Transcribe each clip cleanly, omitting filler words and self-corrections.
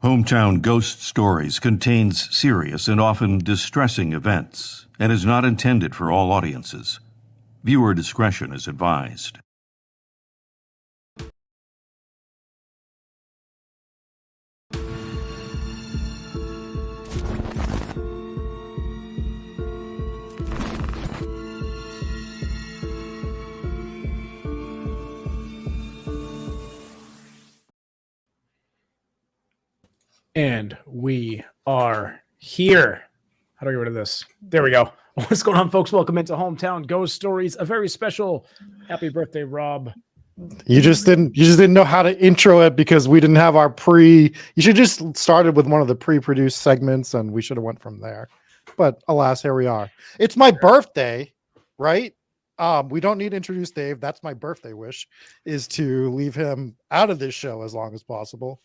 Hometown Ghost Stories contains serious and often distressing events and is not intended for all audiences. Viewer discretion is advised. And we are here. How do I get rid of this? There we go. What's going on, folks? Welcome into Hometown Ghost Stories. A very special happy birthday, Rob. You just didn't know how to intro it because we didn't have our you should just started with one of the pre-produced segments and we should have went from there. But alas, here we are. It's my birthday, right? We don't need to introduce Dave. That's my birthday wish, is to leave him out of this show as long as possible.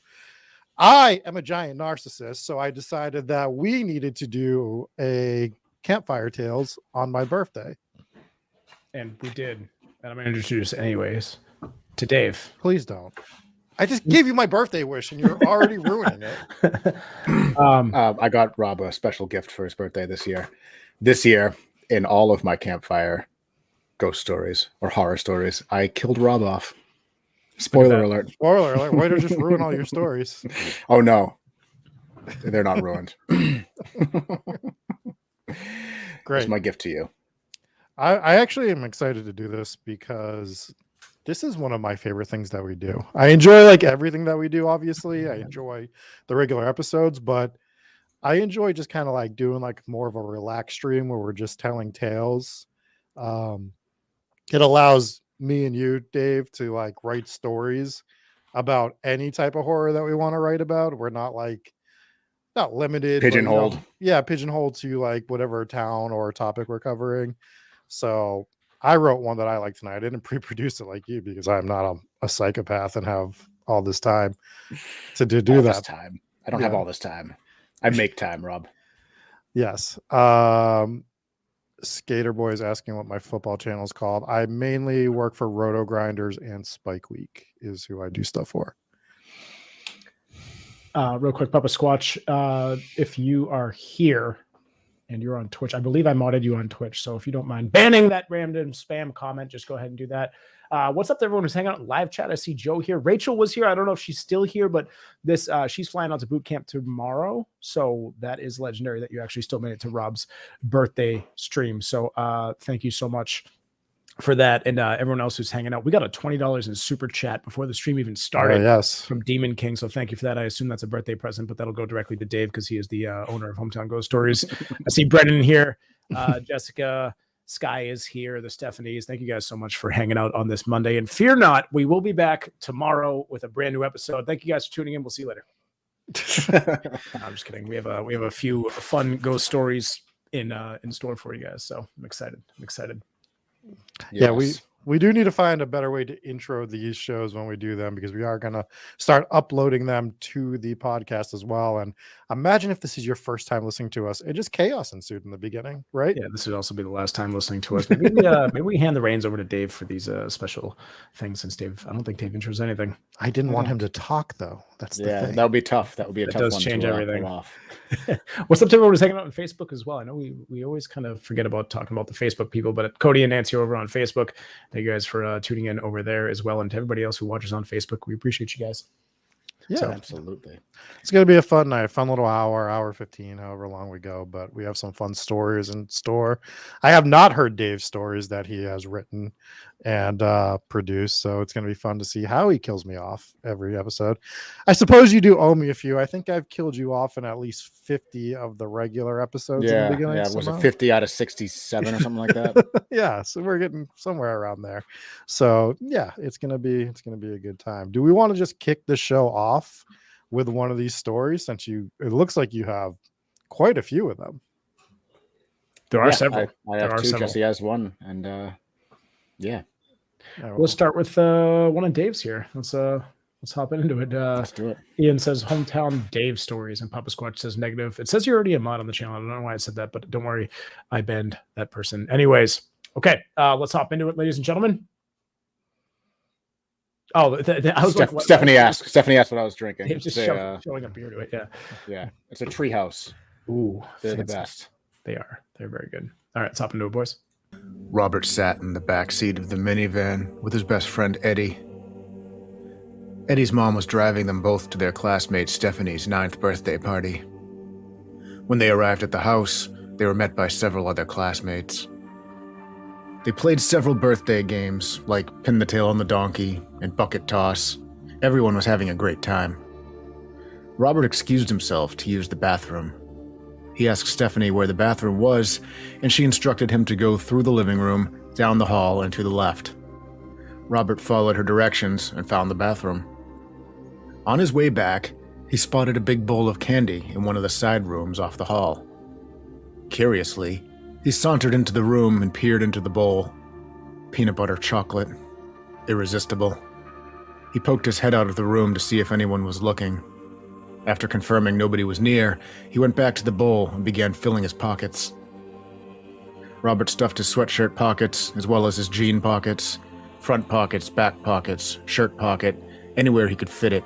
I am a giant narcissist, so I decided that we needed to do a Campfire Tales on my birthday. And we did. And I'm going to introduce anyways to Dave. Please don't. I just gave you my birthday wish and you're already ruining it. I got Rob a special gift for his birthday this year. This year, in all of my Campfire ghost stories or horror stories, I killed Rob off. Spoiler alert. Spoiler alert. Way to just ruin all your stories. Oh, no. They're not ruined. Great. It's my gift to you. I actually am excited to do this because this is one of my favorite things that we do. I enjoy like everything that we do, obviously. I enjoy the regular episodes, but I enjoy just kind of like doing like more of a relaxed stream where we're just telling tales. It allows me and you, Dave, to like write stories about any type of horror that we want to write about. We're not limited, Pigeonholed. But, pigeonholed to like whatever town or topic we're covering. So I wrote one that I like tonight. I didn't pre-produce it like you because I'm not a psychopath and have all this time to do that. Time. I don't have all this time. I make time, Rob. Yes. Skater Boy is asking what my football channel is called. I mainly work for Roto Grinders and Spike Week is who I do stuff for. Real quick, Papa Squatch, if you are here and you're on Twitch, I believe I modded you on Twitch. So if you don't mind banning that random spam comment, just go ahead and do that. What's up to everyone who's hanging out in live chat? I see Joe here. Rachel was here. I don't know if she's still here, but she's flying out to boot camp tomorrow. So that is legendary that you actually still made it to Rob's birthday stream. So thank you so much for that. And everyone else who's hanging out. We got a $20 in super chat before the stream even started. Yes. From Demon King. So thank you for that. I assume that's a birthday present, but that'll go directly to Dave because he is the owner of Hometown Ghost Stories. I see Brendan here. Jessica. Sky is here, the Stephanies. Thank you guys so much for hanging out on this Monday. And fear not, we will be back tomorrow with a brand new episode. Thank you guys for tuning in. We'll see you later. I'm just kidding. We have a few fun ghost stories in store for you guys. So I'm excited. Yeah, we do need to find a better way to intro these shows when we do them because we are going to start uploading them to the podcast as well. And imagine if this is your first time listening to us, it just chaos ensued in the beginning, right? Yeah, this would also be the last time listening to us. Maybe we hand the reins over to Dave for these special things since Dave, I don't think Dave intros anything. I didn't want him to talk though. That's the thing. That would be tough. That would be a tough one. Does change to everything. pull off. What's up to everyone who's hanging out on Facebook as well? I know we always kind of forget about talking about the Facebook people, but Cody and Nancy over on Facebook, thank you guys for tuning in over there as well. And to everybody else who watches on Facebook, we appreciate you guys. Yeah, So, absolutely. It's going to be a fun night, fun little hour 15, however long we go, but we have some fun stories in store. I have not heard Dave's stories that he has written and produced, so it's going to be fun to see how he kills me off every episode. I suppose you do owe me a few. I think I've killed you off in at least 50 of the regular episodes in the beginning. Yeah, was it 50 out of 67 or something like that? Yeah, so we're getting somewhere around there. So yeah, it's gonna be a good time. Do we want to just kick the show off with one of these stories since it looks like you have quite a few of them? There are several. I have two. Jesse has one, and yeah. We'll start with one of Dave's here. Let's hop into it. Let's do it. Ian says hometown Dave stories, and Papa Squatch says negative. It says you're already a mod on the channel. I don't know why I said that, but don't worry, I banned that person. Anyways, okay, let's hop into it, ladies and gentlemen. Oh, I was like, what? Stephanie asked what I was drinking. It's just showing a beer to it. Yeah. Yeah, it's a treehouse. Ooh, They're fancy. the best. They are. They're very good. All right, let's hop into it, boys. Robert sat in the back seat of the minivan with his best friend Eddie. Eddie's mom was driving them both to their classmate Stephanie's 9th birthday party. When they arrived at the house, they were met by several other classmates. They played several birthday games, like Pin the Tail on the Donkey and Bucket Toss. Everyone was having a great time. Robert excused himself to use the bathroom. He asked Stephanie where the bathroom was, and she instructed him to go through the living room, down the hall, and to the left. Robert followed her directions and found the bathroom. On his way back, he spotted a big bowl of candy in one of the side rooms off the hall. Curiously, he sauntered into the room and peered into the bowl. Peanut butter chocolate. Irresistible. He poked his head out of the room to see if anyone was looking. After confirming nobody was near, he went back to the bowl and began filling his pockets. Robert stuffed his sweatshirt pockets, as well as his jean pockets, front pockets, back pockets, shirt pocket, anywhere he could fit it.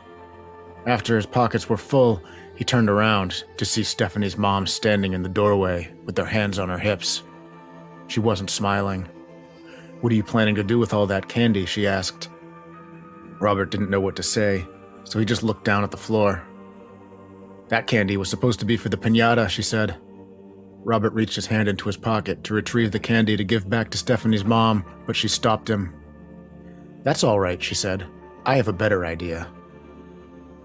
After his pockets were full, he turned around to see Stephanie's mom standing in the doorway with their hands on her hips. She wasn't smiling. "What are you planning to do with all that candy?" she asked. Robert didn't know what to say, so he just looked down at the floor. "That candy was supposed to be for the piñata," she said. Robert reached his hand into his pocket to retrieve the candy to give back to Stephanie's mom, but she stopped him. "That's all right," she said. "I have a better idea."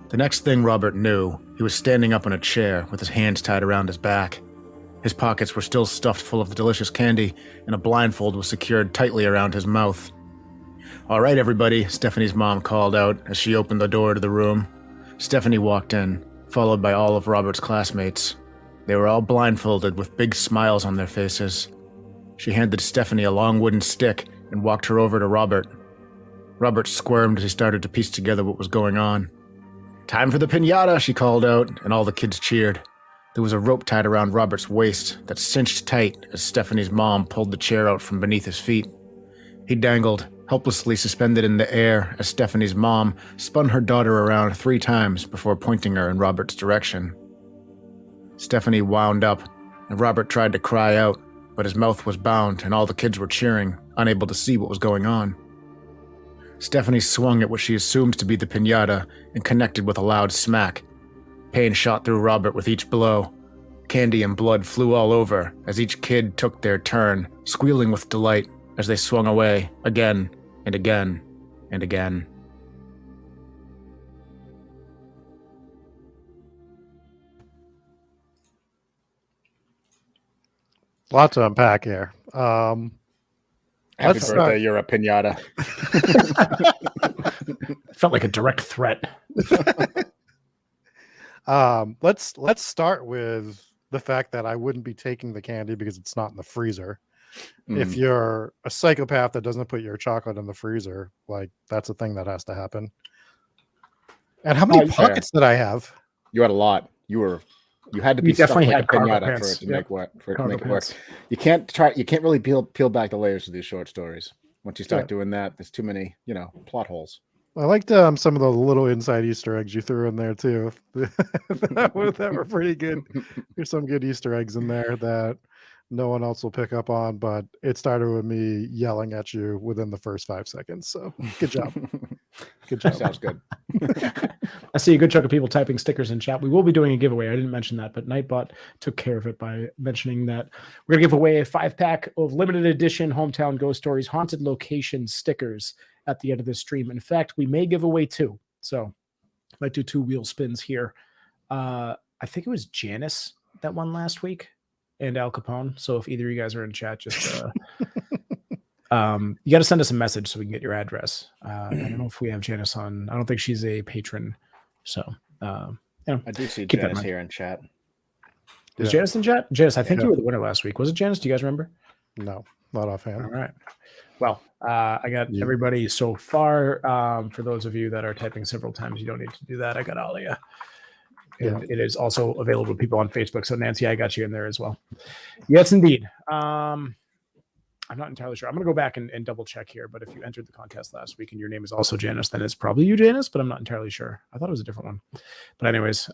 The next thing Robert knew, he was standing up in a chair with his hands tied around his back. His pockets were still stuffed full of the delicious candy, and a blindfold was secured tightly around his mouth. "All right, everybody," Stephanie's mom called out as she opened the door to the room. Stephanie walked in, followed by all of Robert's classmates. They were all blindfolded with big smiles on their faces. She handed Stephanie a long wooden stick and walked her over to Robert. Robert squirmed as he started to piece together what was going on. "Time for the piñata," she called out, and all the kids cheered. There was a rope tied around Robert's waist that cinched tight as Stephanie's mom pulled the chair out from beneath his feet. He dangled, helplessly suspended in the air as Stephanie's mom spun her daughter around 3 times before pointing her in Robert's direction. Stephanie wound up, and Robert tried to cry out, but his mouth was bound and all the kids were cheering, unable to see what was going on. Stephanie swung at what she assumed to be the piñata and connected with a loud smack. Pain shot through Robert with each blow. Candy and blood flew all over as each kid took their turn, squealing with delight as they swung away again and again and again. Lot to unpack here. Happy Let's birthday, start. you're a piñata. Felt like a direct threat. Let's start with the fact that I wouldn't be taking the candy because it's not in the freezer. If you're a psychopath that doesn't put your chocolate in the freezer, like that's a thing that has to happen. And how many pockets did I have? You had a lot. You had to be You definitely stuffed like had a cargo piñata for pants. it to Yep. make work. For it to Cargo make it work. pants. You can't really peel back the layers of these short stories. Once you start doing that, there's too many, plot holes. I liked some of the little inside Easter eggs you threw in there too. that were pretty good. There's some good Easter eggs in there that no one else will pick up on, but it started with me yelling at you within the first 5 seconds. So good job. Good job. Sounds good. I see a good chunk of people typing stickers in chat. We will be doing a giveaway. I didn't mention that, but Nightbot took care of it by mentioning that we're going to give away a 5-pack of limited edition Hometown Ghost Stories haunted location stickers at the end of this stream. In fact, we may give away 2. So might do 2 wheel spins here. I think it was Janice that won last week and Al Capone. So if either of you guys are in chat, just you got to send us a message so we can get your address. I don't know if we have Janice on. I don't think she's a patron. So, I do see keep that in Janice mind. here in chat. Is Janice in chat? Janice, I think Yeah. you were the winner last week. Was it Janice? Do you guys remember? No, not offhand. All right. Well, I got Yeah. everybody so far. For those of you that are typing several times, you don't need to do that. I got all of you. And it is also available to people on Facebook. So Nancy, I got you in there as well. Yes, indeed. I'm not entirely sure. I'm going to go back and double check here. But if you entered the contest last week and your name is also Janice, then it's probably you, Janice, but I'm not entirely sure. I thought it was a different one. But anyways,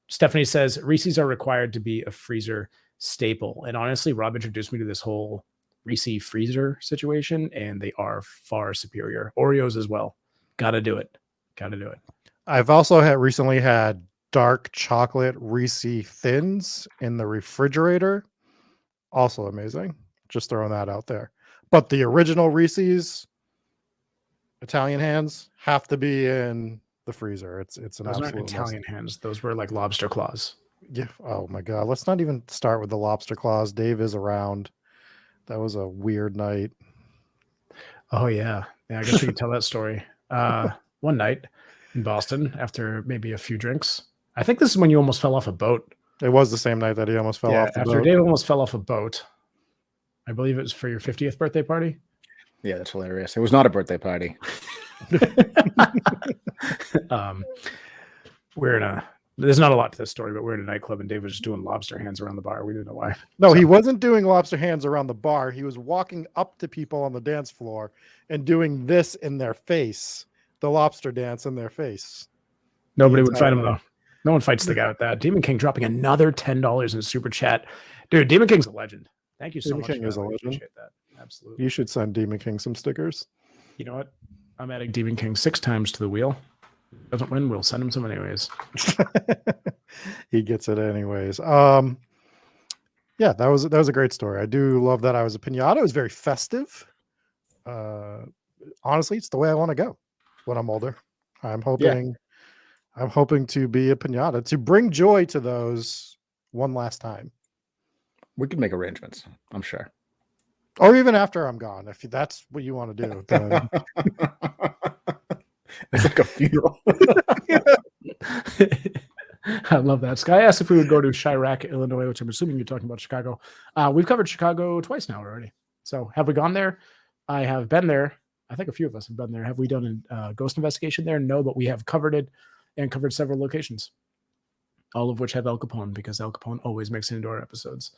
Stephanie says Reese's are required to be a freezer staple. And honestly, Rob introduced me to this whole Reese freezer situation, and they are far superior. Oreos as well. Got to do it. Got to do it. I've also recently had dark chocolate Reese Thins in the refrigerator. Also amazing. Just throwing that out there. But the original Reese's Italian hands have to be in the freezer. It's an Those aren't absolute Italian hands. Those were like lobster claws. Yeah. Oh my God. Let's not even start with the lobster claws. Dave is around. That was a weird night. Oh yeah. Yeah, I guess we could tell that story. One night in Boston after maybe a few drinks. I think this is when you almost fell off a boat. It was the same night that he almost fell off the after boat. Dave almost fell off a boat. I believe it was for your 50th birthday party. Yeah, that's hilarious. It was not a birthday party. There's not a lot to this story, but we're in a nightclub and Dave was just doing lobster hands around the bar. We didn't know why. No, he wasn't doing lobster hands around the bar. He was walking up to people on the dance floor and doing this in their face, the lobster dance in their face. Nobody would fight him though. No one fights the guy with that. Demon King dropping another $10 in super chat. Dude, Demon King's a legend. Thank you so Demon much. King is a I legend. appreciate that. Absolutely. You should send Demon King some stickers. You know what? I'm adding Demon King 6 times to the wheel. Doesn't win, we'll send him some anyways. He gets it anyways. Yeah, that was a great story. I do love that I was a piñata. It was very festive. Honestly, it's the way I want to go when I'm older. I'm hoping to be a piñata to bring joy to those one last time. We could make arrangements, I'm sure. Or even after I'm gone, if that's what you want to do. Then... It's like a funeral. I love that. Sky asked if we would go to Chirac, Illinois, which I'm assuming you're talking about Chicago. We've covered Chicago twice now already. So have we gone there? I have been there. I think a few of us have been there. Have we done a ghost investigation there? No, but we have covered it and covered several locations, all of which have El Capone, because El Capone always makes it into our episodes.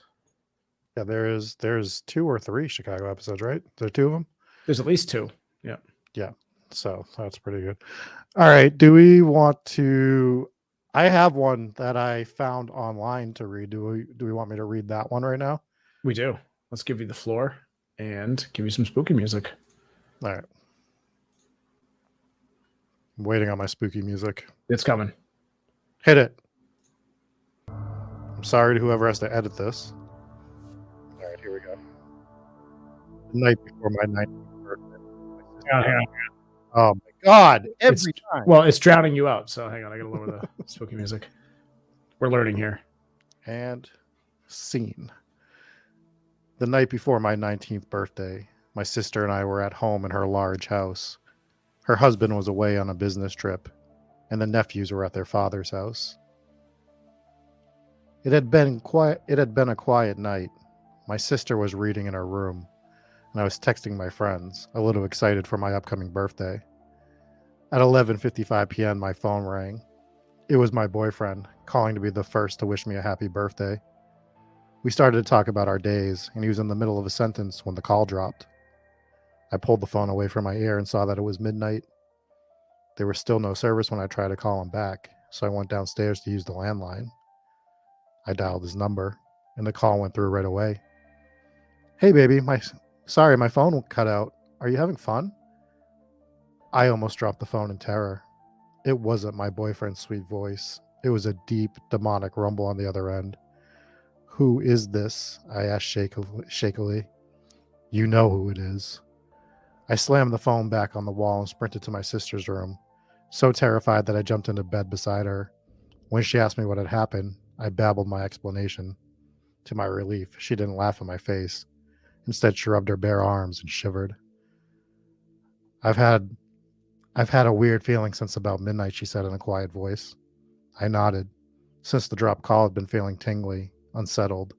Yeah, there's 2 or 3 Chicago episodes, right? There are 2 of them? There's at least 2. Yeah. Yeah. So that's pretty good. All right. Do we want to... I have one that I found online to read. Do we want me to read that one right now? We do. Let's give you the floor and give you some spooky music. All right. I'm waiting on my spooky music. It's coming. Hit it. I'm sorry to whoever has to edit this. All right, here we go. The night before my 19th birthday. Hang on. Oh my God. Every time. Well, it's drowning you out. So hang on. I got to lower the spooky music. We're learning here. And scene. The night before my 19th birthday, my sister and I were at home in her large house. Her husband was away on a business trip, and the nephews were at their father's house. It had been a quiet night. My sister was reading in her room, and I was texting my friends, a little excited for my upcoming birthday. At 11:55 p.m., my phone rang. It was my boyfriend, calling to be the first to wish me a happy birthday. We started to talk about our days, and he was in the middle of a sentence when the call dropped. I pulled the phone away from my ear and saw that it was midnight. There was still no service when I tried to call him back, so I went downstairs to use the landline. I dialed his number, and the call went through right away. Hey, baby, my phone cut out. Are you having fun? I almost dropped the phone in terror. It wasn't my boyfriend's sweet voice. It was a deep, demonic rumble on the other end. Who is this? I asked shakily. You know who it is. I slammed the phone back on the wall and sprinted to my sister's room, so terrified that I jumped into bed beside her. When she asked me what had happened, I babbled my explanation. To my relief, she didn't laugh in my face. Instead, she rubbed her bare arms and shivered. I've had a weird feeling since about midnight, she said in a quiet voice. I nodded. Since the dropped call, I'd been feeling tingly, unsettled.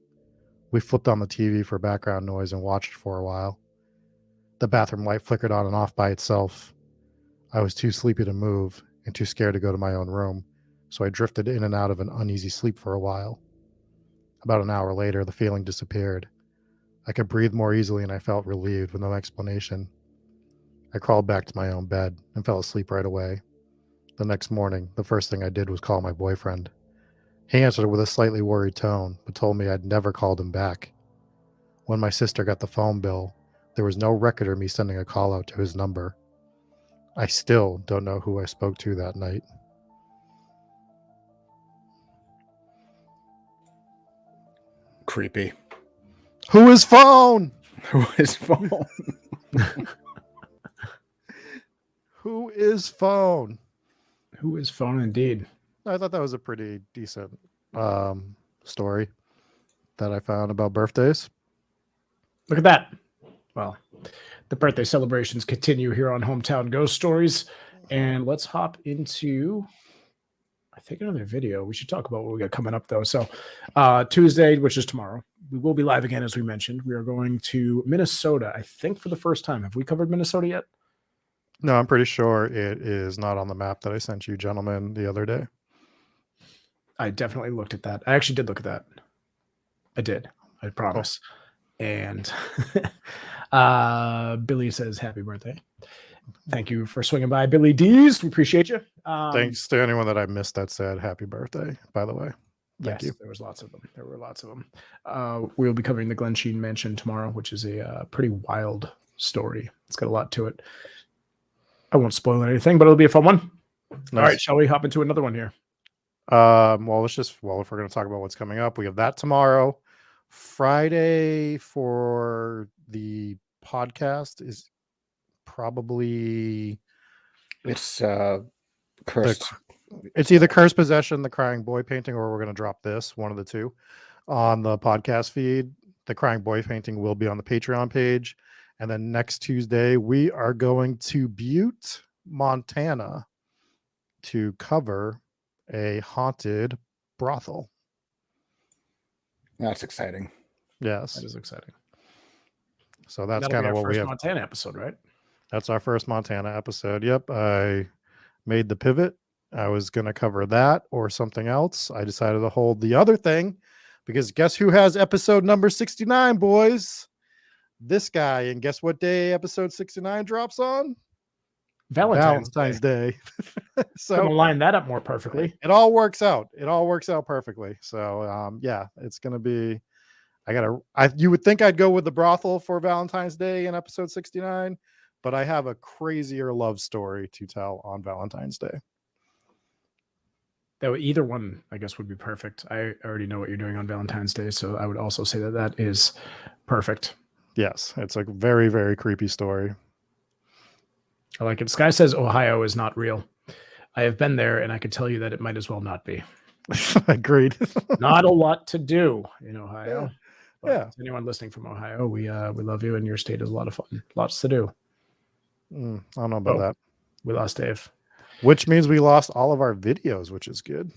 We flipped on the TV for background noise and watched for a while. The bathroom light flickered on and off by itself. I was too sleepy to move and too scared to go to my own room, so I drifted in and out of an uneasy sleep for a while. About an hour later, the feeling disappeared. I could breathe more easily and I felt relieved with no explanation. I crawled back to my own bed and fell asleep right away. The next morning, the first thing I did was call my boyfriend. He answered with a slightly worried tone, but told me I'd never called him back. When my sister got the phone bill, there was no record of me sending a call out to his number. I still don't know who I spoke to that night. Creepy. Who is phone? Who is phone? Who is phone? Who is phone indeed? I thought that was a pretty decent story that I found about birthdays. Look at that. Well, the birthday celebrations continue here on Hometown Ghost Stories. And let's hop into, I think, another video. We should talk about what we got coming up, though. So Tuesday, which is tomorrow, we will be live again, as we mentioned. We are going to Minnesota, I think, for the first time. Have we covered Minnesota yet? No, I'm pretty sure it is not on the map that I sent you gentlemen the other day. I definitely looked at that. I actually did look at that. I did. I promise. And Billy says, happy birthday. Thank you for swinging by, Billy D's. We appreciate you. Thanks to anyone that I missed that said happy birthday, by the way. Thank you. There was lots of them. There were lots of them. We'll be covering the Glen Sheen Mansion tomorrow, which is a pretty wild story. It's got a lot to it. I won't spoil anything, but it'll be a fun one. Nice. All right, shall we hop into another one here? Well, if we're going to talk about what's coming up, we have that tomorrow. Friday for the podcast is probably It's cursed. It's either Cursed Possession, the Crying Boy painting, or we're going to drop this, one of the two, on the podcast feed. The Crying Boy painting will be on the Patreon page. And then next Tuesday, we are going to Butte, Montana to cover a haunted brothel. That's exciting. Yes. That is exciting. So that's That'll kind be of our what we first have. Montana episode, right? That's our first Montana episode. Yep. I made the pivot. I was going to cover that or something else. I decided to hold the other thing because guess who has episode number 69, boys? This guy. And guess what day episode 69 drops on? Valentine's Day. So gonna line that up more perfectly. It all works out. It all works out perfectly. So yeah, it's going to be, you would think I'd go with the brothel for Valentine's Day in episode 69, but I have a crazier love story to tell on Valentine's Day. That either one, I guess, would be perfect. I already know what you're doing on Valentine's Day, so I would also say that is perfect. Yes, it's a very, very creepy story. I like it. Sky says Ohio is not real. I have been there, and I can tell you that it might as well not be. Agreed. Not a lot to do in Ohio. Yeah. To anyone listening from Ohio, we love you, and your state is a lot of fun. Lots to do. I don't know about that. We lost Dave. Which means we lost all of our videos, which is good.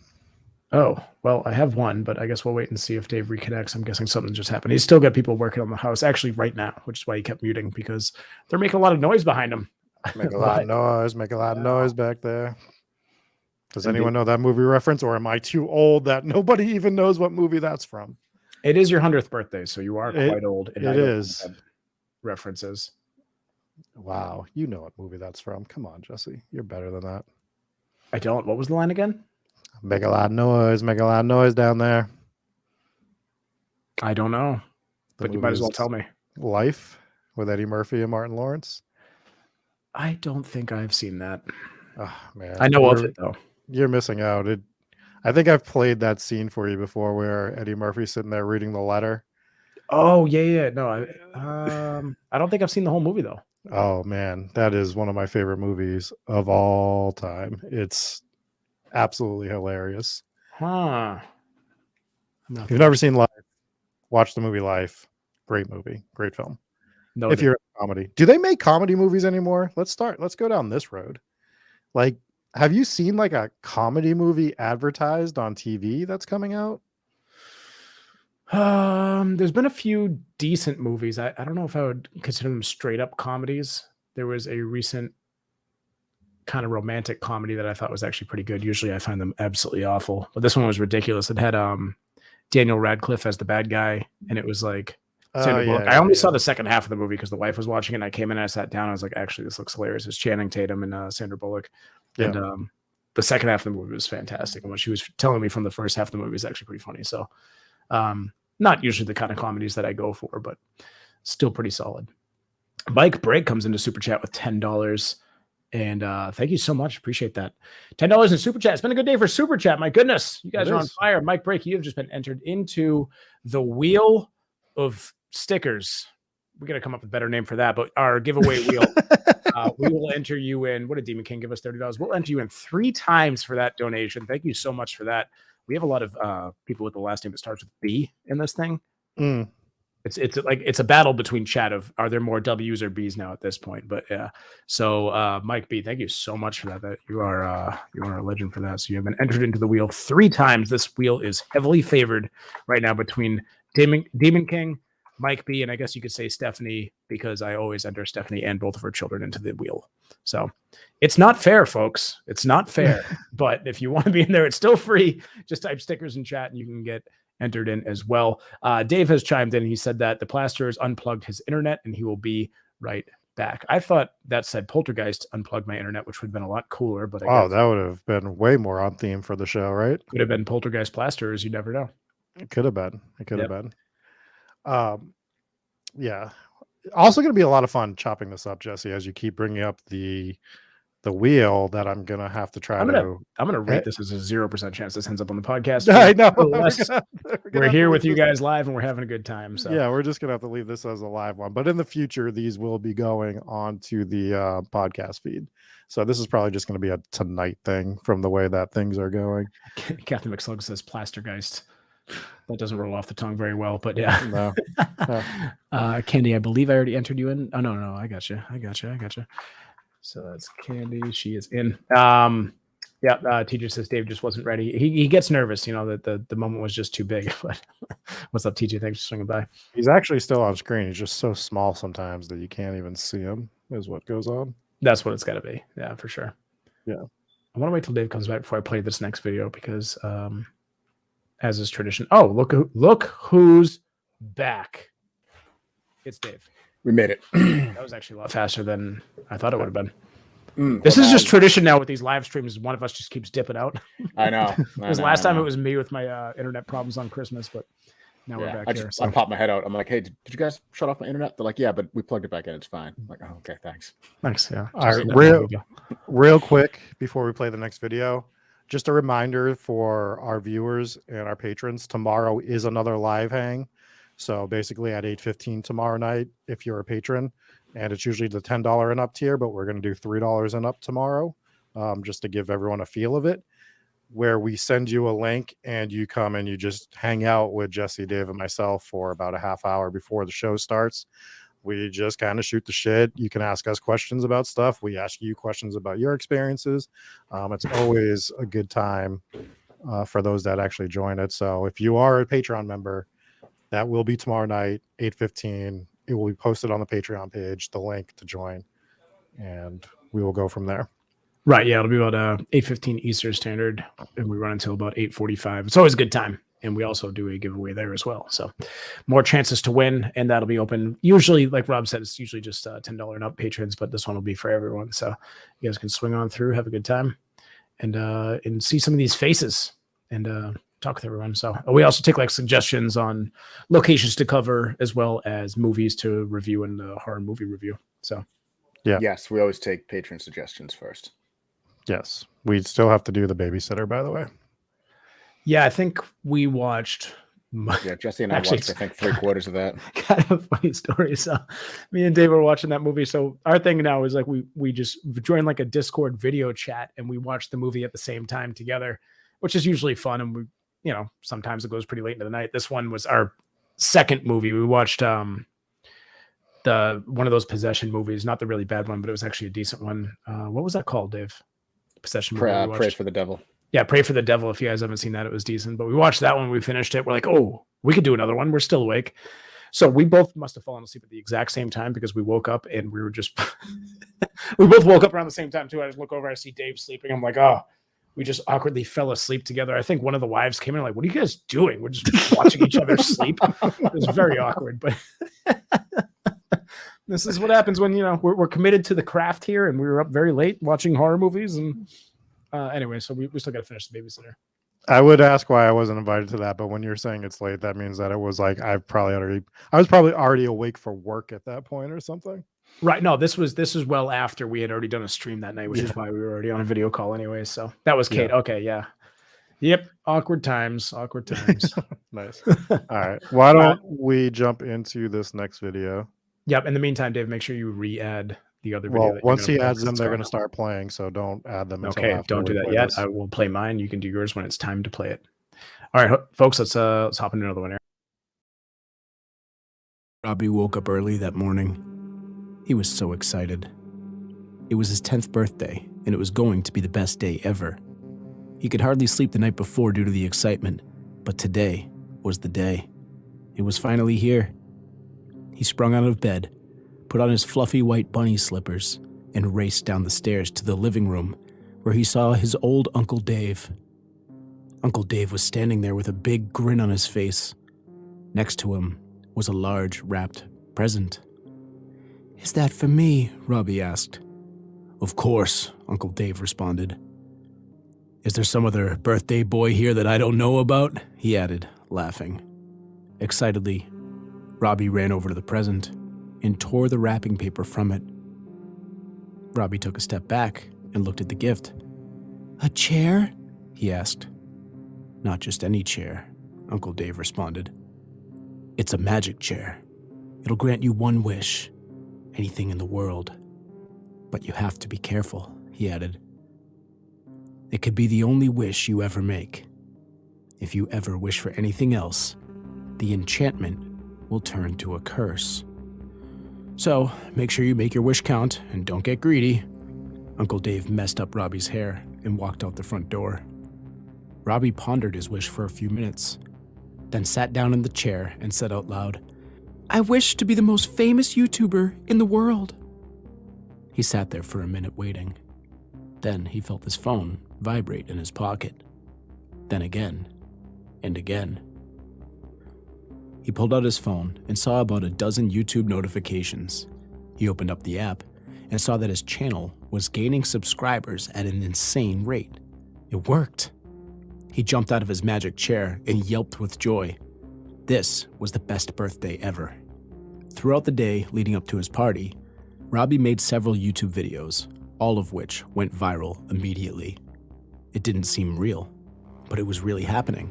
Oh, well, I have one, but I guess we'll wait and see if Dave reconnects. I'm guessing something just happened. He's still got people working on the house actually right now, which is why he kept muting, because they're making a lot of noise behind him. Make a lot of noise back there. Does anyone know that movie reference, or am I too old that nobody even knows what movie that's from? It is your 100th birthday, so you are quite old. It is. References. Wow, you know what movie that's from. Come on, Jesse. You're better than that. I don't. What was the line again? Make a lot of noise down there. I don't know, but you might as well tell me. Life with Eddie Murphy and Martin Lawrence. I don't think I've seen that. Oh, man. I know of it, though. You're missing out. I think I've played that scene for you before where Eddie Murphy's sitting there reading the letter. Oh, yeah. No, I don't think I've seen the whole movie, though. Oh, man. That is one of my favorite movies of all time. It's absolutely hilarious. Huh. If you've never seen Life, watch the movie Life. Great movie. Great film. No, if you're a comedy. Do they make comedy movies anymore? Let's go down this road. Like, have you seen like a comedy movie advertised on TV that's coming out? There's been a few decent movies. I don't know if I would consider them straight up comedies. There was a recent kind of romantic comedy that I thought was actually pretty good. Usually I find them absolutely awful, but this one was ridiculous. It had Daniel Radcliffe as the bad guy, and it was like Sandra Bullock. yeah, I only yeah. saw the second half of the movie because the wife was watching it. And I came in and I sat down. I was like, actually, this looks hilarious. It's Channing Tatum and Sandra Bullock. Yeah. And the second half of the movie was fantastic. And what she was telling me from the first half of the movie is actually pretty funny. So not usually the kind of comedies that I go for, but still pretty solid. Mike Break comes into Super Chat with $10. And thank you so much. Appreciate that. $10 in Super Chat. It's been a good day for Super Chat. My goodness. You guys are on fire. Mike Break, you have just been entered into the Wheel of Stickers. We're going to come up with a better name for that, but our giveaway wheel. We will enter you in. What did Demon King give us? $30. We'll enter you in 3 times for that donation. Thank you so much for that. We have a lot of people with the last name that starts with B in this thing. It's a battle between chat of are there more W's or B's now at this point, but yeah. So Mike B, thank you so much for that. You are a legend for that. So you have been entered into the wheel 3 times. This wheel is heavily favored right now between Demon King, Mike B, and I guess you could say Stephanie, because I always enter Stephanie and both of her children into the wheel. So it's not fair, folks. It's not fair. But if you want to be in there, it's still free. Just type stickers in chat and you can get entered in as well. Dave has chimed in. He said that the plaster has unplugged his internet and he will be right back. I thought that said Poltergeist unplugged my internet, which would have been a lot cooler. But that would have been way more on theme for the show, right? Could have been Poltergeist plasters. You never know. It could have been. Yeah. Also going to be a lot of fun chopping this up, Jesse, as you keep bringing up the wheel that I'm gonna have to try. I'm gonna rate this as a 0% chance this ends up on the podcast. I know. We're here with you guys live and we're having a good time. So yeah, we're just gonna have to leave this as a live one. But in the future, these will be going on to the podcast feed. So this is probably just gonna be a tonight thing from the way that things are going. Captain McSlug says Plastergeist. That doesn't roll off the tongue very well, but yeah. No. Candy, I believe I already entered you in. Oh no, I got you. So that's Candy. She is in. Teacher says Dave just wasn't ready. He gets nervous, that the moment was just too big. But what's up, TJ? Thanks for swinging by. He's actually still on screen. He's just so small sometimes that you can't even see him, is what goes on. That's what it's got to be. Yeah, for sure. Yeah. I want to wait till Dave comes back before I play this next video because, as is tradition. Oh, look who's back. It's Dave. We made it. That was actually a lot faster than I thought it would have been. This is just tradition now with these live streams. One of us just keeps dipping out. I know. Because last time it was me with my internet problems on Christmas, but now we're back here. I popped my head out. I'm like, hey, did you guys shut off my internet? They're like, yeah, but we plugged it back in. It's fine. I'm like, oh, okay, thanks. Thanks. Yeah. All right, real quick before we play the next video, just a reminder for our viewers and our patrons, tomorrow is another live hang. So basically at 8:15 tomorrow night, if you're a patron, and it's usually the $10 and up tier, but we're going to do $3 and up tomorrow, just to give everyone a feel of it, where we send you a link and you come and you just hang out with Jesse, Dave, and myself for about a half hour before the show starts. We just kind of shoot the shit. You can ask us questions about stuff. We ask you questions about your experiences. It's always a good time for those that actually join it. So if you are a Patreon member, that will be tomorrow night, 8:15. It will be posted on the Patreon page, the link to join, and we will go from there. Right. Yeah. It'll be about 8:15 Eastern Standard, and we run until about 8:45. It's always a good time. And we also do a giveaway there as well. So more chances to win, and that'll be open. Usually, like Rob said, it's usually just $10 and up patrons, but this one will be for everyone. So you guys can swing on through, have a good time, and see some of these faces and talk with everyone. So we also take like suggestions on locations to cover as well as movies to review and horror movie review. So yeah. Yes, we always take patron suggestions first. Yes. We still have to do the babysitter, by the way. Yeah, I think we watched. Yeah, Jesse and I watched, I think, 3/4 of that. Kind of a funny story. So me and Dave were watching that movie. So our thing now is like we just join like a Discord video chat and we watch the movie at the same time together, which is usually fun. And we, sometimes it goes pretty late into the night. This one was our second movie. We watched one of those possession movies, not the really bad one, but it was actually a decent one. What was that called, Dave? Possession movie. Pray for the Devil. Yeah, Pray for the Devil. If you guys haven't seen that, it was decent. But we watched that one. We finished it. We're like, oh, we could do another one. We're still awake. So we both must have fallen asleep at the exact same time because we woke up and we were just we both woke up around the same time too. I just look over, I see Dave sleeping. I'm like, oh, we just awkwardly fell asleep together. I think one of the wives came in like, "What are you guys doing?" We're just watching each other sleep. It was very awkward, but this is what happens when we're committed to the craft here, and we were up very late watching horror movies. And anyway, so we still got to finish the babysitter. I would ask why I wasn't invited to that, but when you're saying it's late, that means that it was like I was probably already awake for work at that point or something. Right. No, this was well after we had already done a stream that night, which is why we were already on a video call anyway. So that was Kate. Yeah. Okay, yeah. Yep. Awkward times. Nice. All right. Why don't we jump into this next video? Yep. In the meantime, Dave, make sure you re-add the other video. Well, once he adds them, they're going to start playing, so don't add them. Okay, after don't do we that play yet. this. I will play mine. You can do yours when it's time to play it. All right, folks, let's hop into another one here. Robbie woke up early that morning. He was so excited. It was his 10th birthday, and it was going to be the best day ever. He could hardly sleep the night before due to the excitement, but today was the day. It was finally here. He sprung out of bed, put on his fluffy white bunny slippers, and raced down the stairs to the living room, where he saw his old Uncle Dave. Uncle Dave was standing there with a big grin on his face. Next to him was a large, wrapped present. "Is that for me?" Robbie asked. "Of course," Uncle Dave responded. "Is there some other birthday boy here that I don't know about?" he added, laughing. Excitedly, Robbie ran over to the present and tore the wrapping paper from it. Robbie took a step back and looked at the gift. "A chair?" he asked. "Not just any chair," Uncle Dave responded. "It's a magic chair. It'll grant you one wish, anything in the world. But you have to be careful," he added. "It could be the only wish you ever make. If you ever wish for anything else, the enchantment will turn to a curse. So make sure you make your wish count and don't get greedy." Uncle Dave messed up Robbie's hair and walked out the front door. Robbie pondered his wish for a few minutes, then sat down in the chair and said out loud, "I wish to be the most famous YouTuber in the world." He sat there for a minute waiting. Then he felt his phone vibrate in his pocket. Then again, and again. He pulled out his phone and saw about a dozen YouTube notifications. He opened up the app and saw that his channel was gaining subscribers at an insane rate. It worked. He jumped out of his magic chair and yelped with joy. This was the best birthday ever. Throughout the day leading up to his party, Robbie made several YouTube videos, all of which went viral immediately. It didn't seem real, but it was really happening.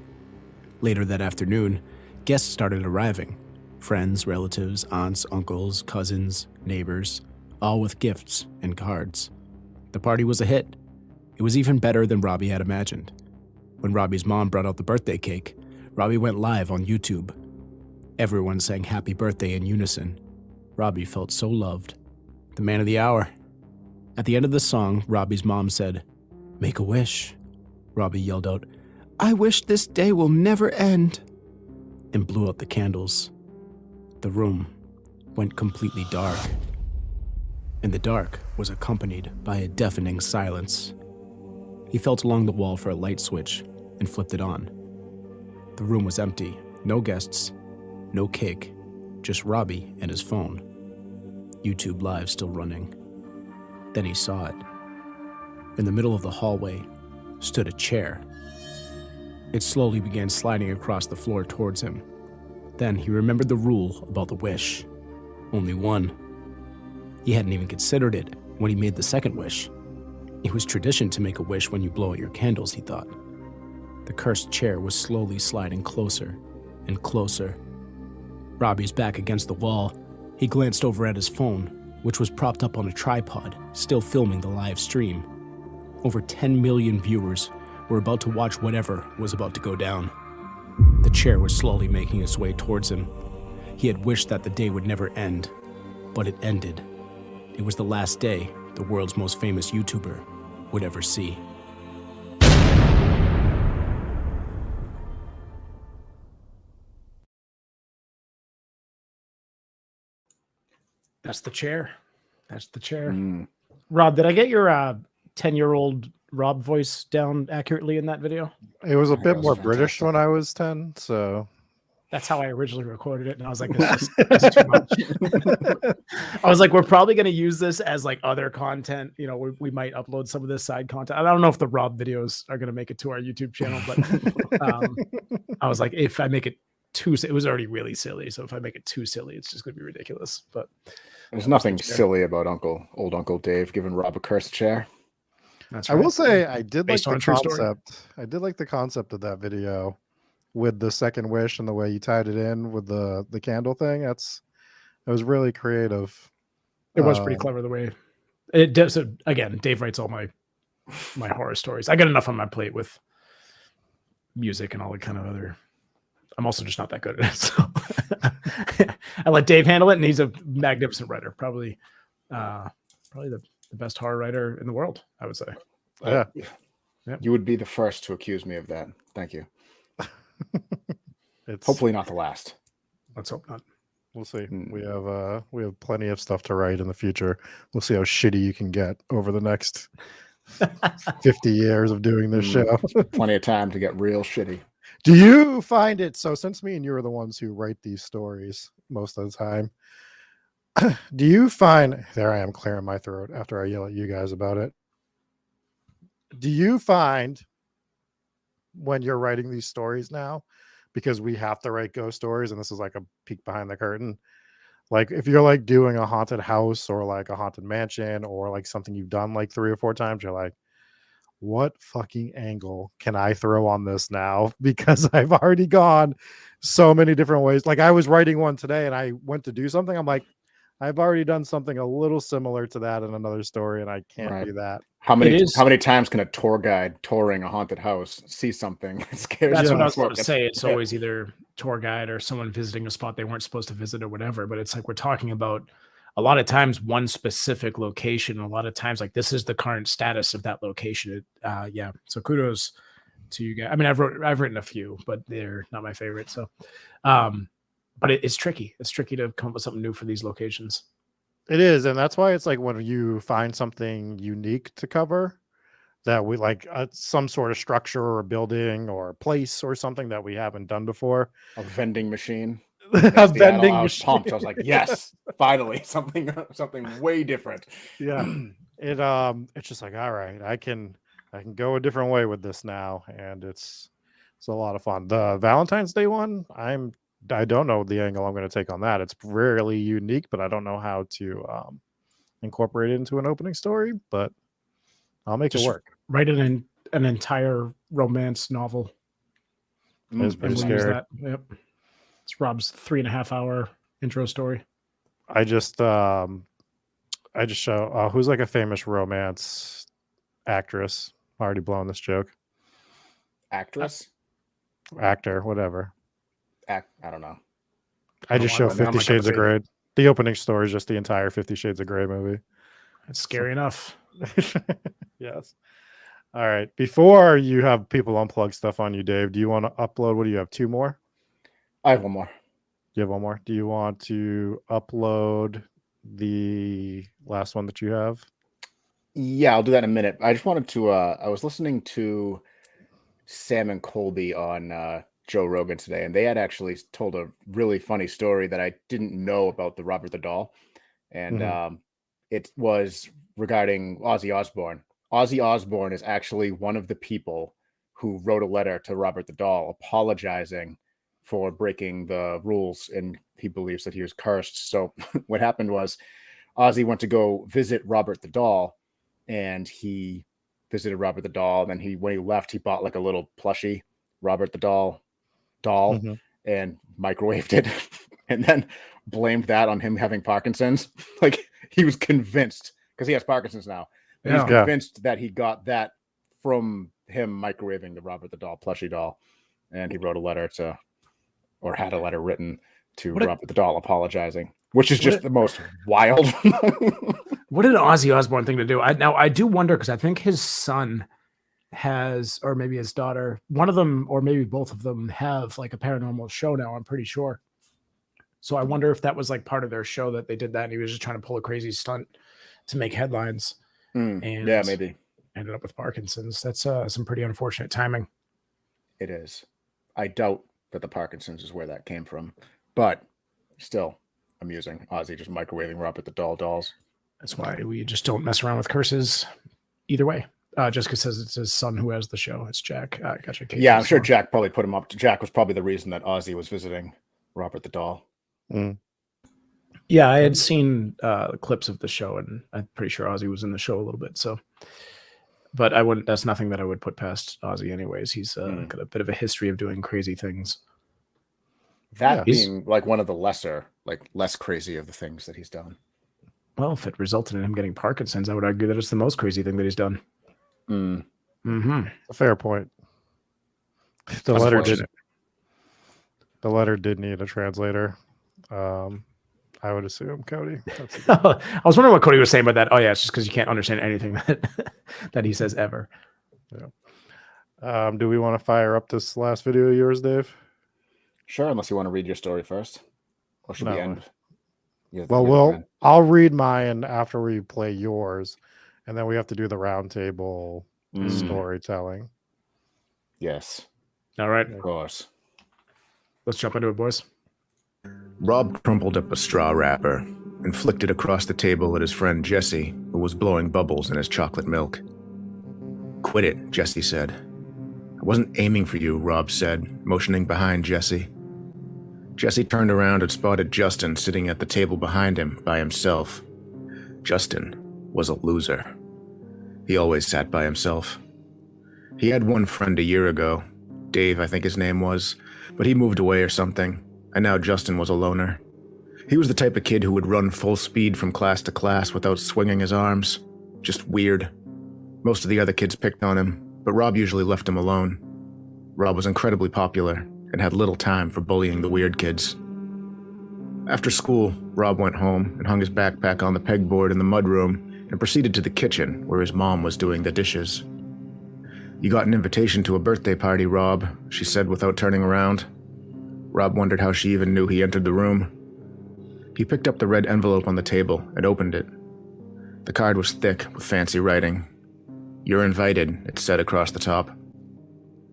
Later that afternoon, guests started arriving. Friends, relatives, aunts, uncles, cousins, neighbors, all with gifts and cards. The party was a hit. It was even better than Robbie had imagined. When Robbie's mom brought out the birthday cake, Robbie went live on YouTube. Everyone sang happy birthday in unison. Robbie felt so loved. The man of the hour. At the end of the song, Robbie's mom said, "Make a wish." Robbie yelled out, "I wish this day will never end," and blew out the candles. The room went completely dark, and the dark was accompanied by a deafening silence. He felt along the wall for a light switch and flipped it on. The room was empty, no guests, no cake, just Robbie and his phone. YouTube Live still running. Then he saw it. In the middle of the hallway stood a chair. It slowly began sliding across the floor towards him. Then he remembered the rule about the wish. Only one. He hadn't even considered it when he made the second wish. It was tradition to make a wish when you blow out your candles, he thought. The cursed chair was slowly sliding closer and closer. Robbie's back against the wall. He glanced over at his phone, which was propped up on a tripod, still filming the live stream. Over 10 million viewers were about to watch whatever was about to go down. The chair was slowly making its way towards him. He had wished that the day would never end, but it ended. It was the last day the world's most famous YouTuber would ever see. That's the chair. That's the chair. Mm. Rob, did I get your 10-year-old Rob voice down accurately in that video? It was a That bit was more British fantastic. when I was 10, so That's how I originally recorded it, and I was like, "This is too much." I was like, "We're probably going to use this as like other content. You know, we might upload some of this side content. I don't know if the Rob videos are going to make it to our YouTube channel, but I was like, if I make it too, it was already really silly. So if I make it too silly, it's just going to be ridiculous." But There's yeah, nothing chair. silly about old Uncle Dave giving Rob a cursed chair. That's I will say I did like Based on the a true story. concept. I did like the concept of that video with the second wish and the way you tied it in with the candle thing. It was really creative. It was pretty clever the way it does. So again, Dave writes all my horror stories. I got enough on my plate with music and all the kind of other. I'm also just not that good at it. So I let Dave handle it, and he's a magnificent writer. Probably the best horror writer in the world, I would say. Yeah. You would be the first to accuse me of that. Thank you. It's Hopefully not the last. Let's hope not. we'll see. Mm. We have plenty of stuff to write in the future. We'll see how shitty you can get over the next 50 years of doing this show. Plenty of time to get real shitty. Do you find it so, since me and you are the ones who write these stories most of the time, do you find, there I am clearing my throat after I yell at you guys about it, do you find when you're writing these stories now, because we have to write ghost stories and this is like a peek behind the curtain, like if you're like doing a haunted house or like a haunted mansion or like something you've done like 3 or 4 times, you're like, what fucking angle can I throw on this now? Because I've already gone so many different ways. Like I was writing one today and I went to do something. I'm like, I've already done something a little similar to that in another story, and I can't do that. How many times can a tour guide touring a haunted house see something? It scares That's you. what I was going to say. It's always either tour guide or someone visiting a spot they weren't supposed to visit or whatever. But it's like we're talking about a lot of times one specific location. A lot of times, like this is the current status of that location. Yeah. So kudos to you guys. I mean, I've written a few, but they're not my favorite. So, but it's tricky. It's tricky to come up with something new for these locations. It is, and that's why it's like when you find something unique to cover that we like some sort of structure or a building or a place or something that we haven't done before. A vending machine. A vending I was machine. pumped. I was like, yes, finally something way different. Yeah. It's just like, all right, I can go a different way with this now, and it's a lot of fun. The Valentine's Day one, I don't know the angle I'm going to take on that. It's really unique, but I don't know how to incorporate it into an opening story, but I'll make it work. Write an entire romance novel. It's pretty scary. Yep. It's Rob's 3.5-hour intro story. I just show who's like a famous romance actress. I'm already blown this joke. Actress? Actor, whatever. I don't know. I just show 50 Shades of Grey. The opening story is just the entire 50 Shades of Grey movie. That's scary enough. Yes. All right. Before you have people unplug stuff on you, Dave, do you want to upload? What do you have? 2 more? I have one more. You have one more? Do you want to upload the last one that you have? Yeah, I'll do that in a minute. I just wanted to I was listening to Sam and Colby on Joe Rogan today, and they had actually told a really funny story that I didn't know about the Robert the Doll, and it was regarding Ozzy Osbourne. Ozzy Osbourne is actually one of the people who wrote a letter to Robert the Doll apologizing for breaking the rules, and he believes that he was cursed. So what happened was Ozzy went to go visit Robert the Doll, and he visited Robert the Doll, and when he left, he bought like a little plushie Robert the Doll and microwaved it and then blamed that on him having Parkinson's. Like he was convinced, because he has Parkinson's now. He was convinced that he got that from him microwaving the Robert the Doll plushie doll. And he wrote a letter had a letter written to Robert the Doll apologizing, which is just the most wild. What an Ozzy Osbourne thing to do. I do wonder, because I think his son has, or maybe his daughter, one of them, or maybe both of them have like a paranormal show now, I'm pretty sure. So I wonder if that was like part of their show, that they did that and he was just trying to pull a crazy stunt to make headlines. Yeah, maybe. ended up with Parkinson's. That's some pretty unfortunate timing. It is. I doubt that the Parkinson's is where that came from, but still amusing. Ozzy just microwaving Robert the Doll dolls. That's why we just don't mess around with curses either way. Jessica says it's his son who has the show. It's Jack. Gotcha. Kate, Yeah, I'm sure Jack probably put him up. Jack was probably the reason that Ozzy was visiting Robert the Doll. Mm. Yeah, I had seen clips of the show, and I'm pretty sure Ozzy was in the show a little bit. So, but I wouldn't. That's nothing that I would put past Ozzy, anyways. He's got a bit of a history of doing crazy things. That being like one of the less crazy of the things that he's done. Well, if it resulted in him getting Parkinson's, I would argue that it's the most crazy thing that he's done. A fair point. The letter did need a translator. I would assume, Cody. I was wondering what Cody was saying about that. Oh yeah, it's just because you can't understand anything that he says ever. Yeah. Do we want to fire up this last video of yours, Dave? Sure, unless you want to read your story first, or should we end? I'll read mine after we play yours, and then we have to do the roundtable storytelling. Yes. All right. Of course. Let's jump into it, boys. Rob crumpled up a straw wrapper and flicked it across the table at his friend Jesse, who was blowing bubbles in his chocolate milk. "Quit it," Jesse said. "I wasn't aiming for you," Rob said, motioning behind Jesse. Jesse turned around and spotted Justin sitting at the table behind him by himself. Justin was a loser. He always sat by himself. He had one friend a year ago, Dave I think his name was, but he moved away or something, and now Justin was a loner. He was the type of kid who would run full speed from class to class without swinging his arms. Just weird. Most of the other kids picked on him, but Rob usually left him alone. Rob was incredibly popular and had little time for bullying the weird kids. After school, Rob went home and hung his backpack on the pegboard in the mudroom and proceeded to the kitchen where his mom was doing the dishes. "You got an invitation to a birthday party, Rob," she said without turning around. Rob wondered how she even knew he entered the room. He picked up the red envelope on the table and opened it. The card was thick with fancy writing. "You're invited," it said across the top.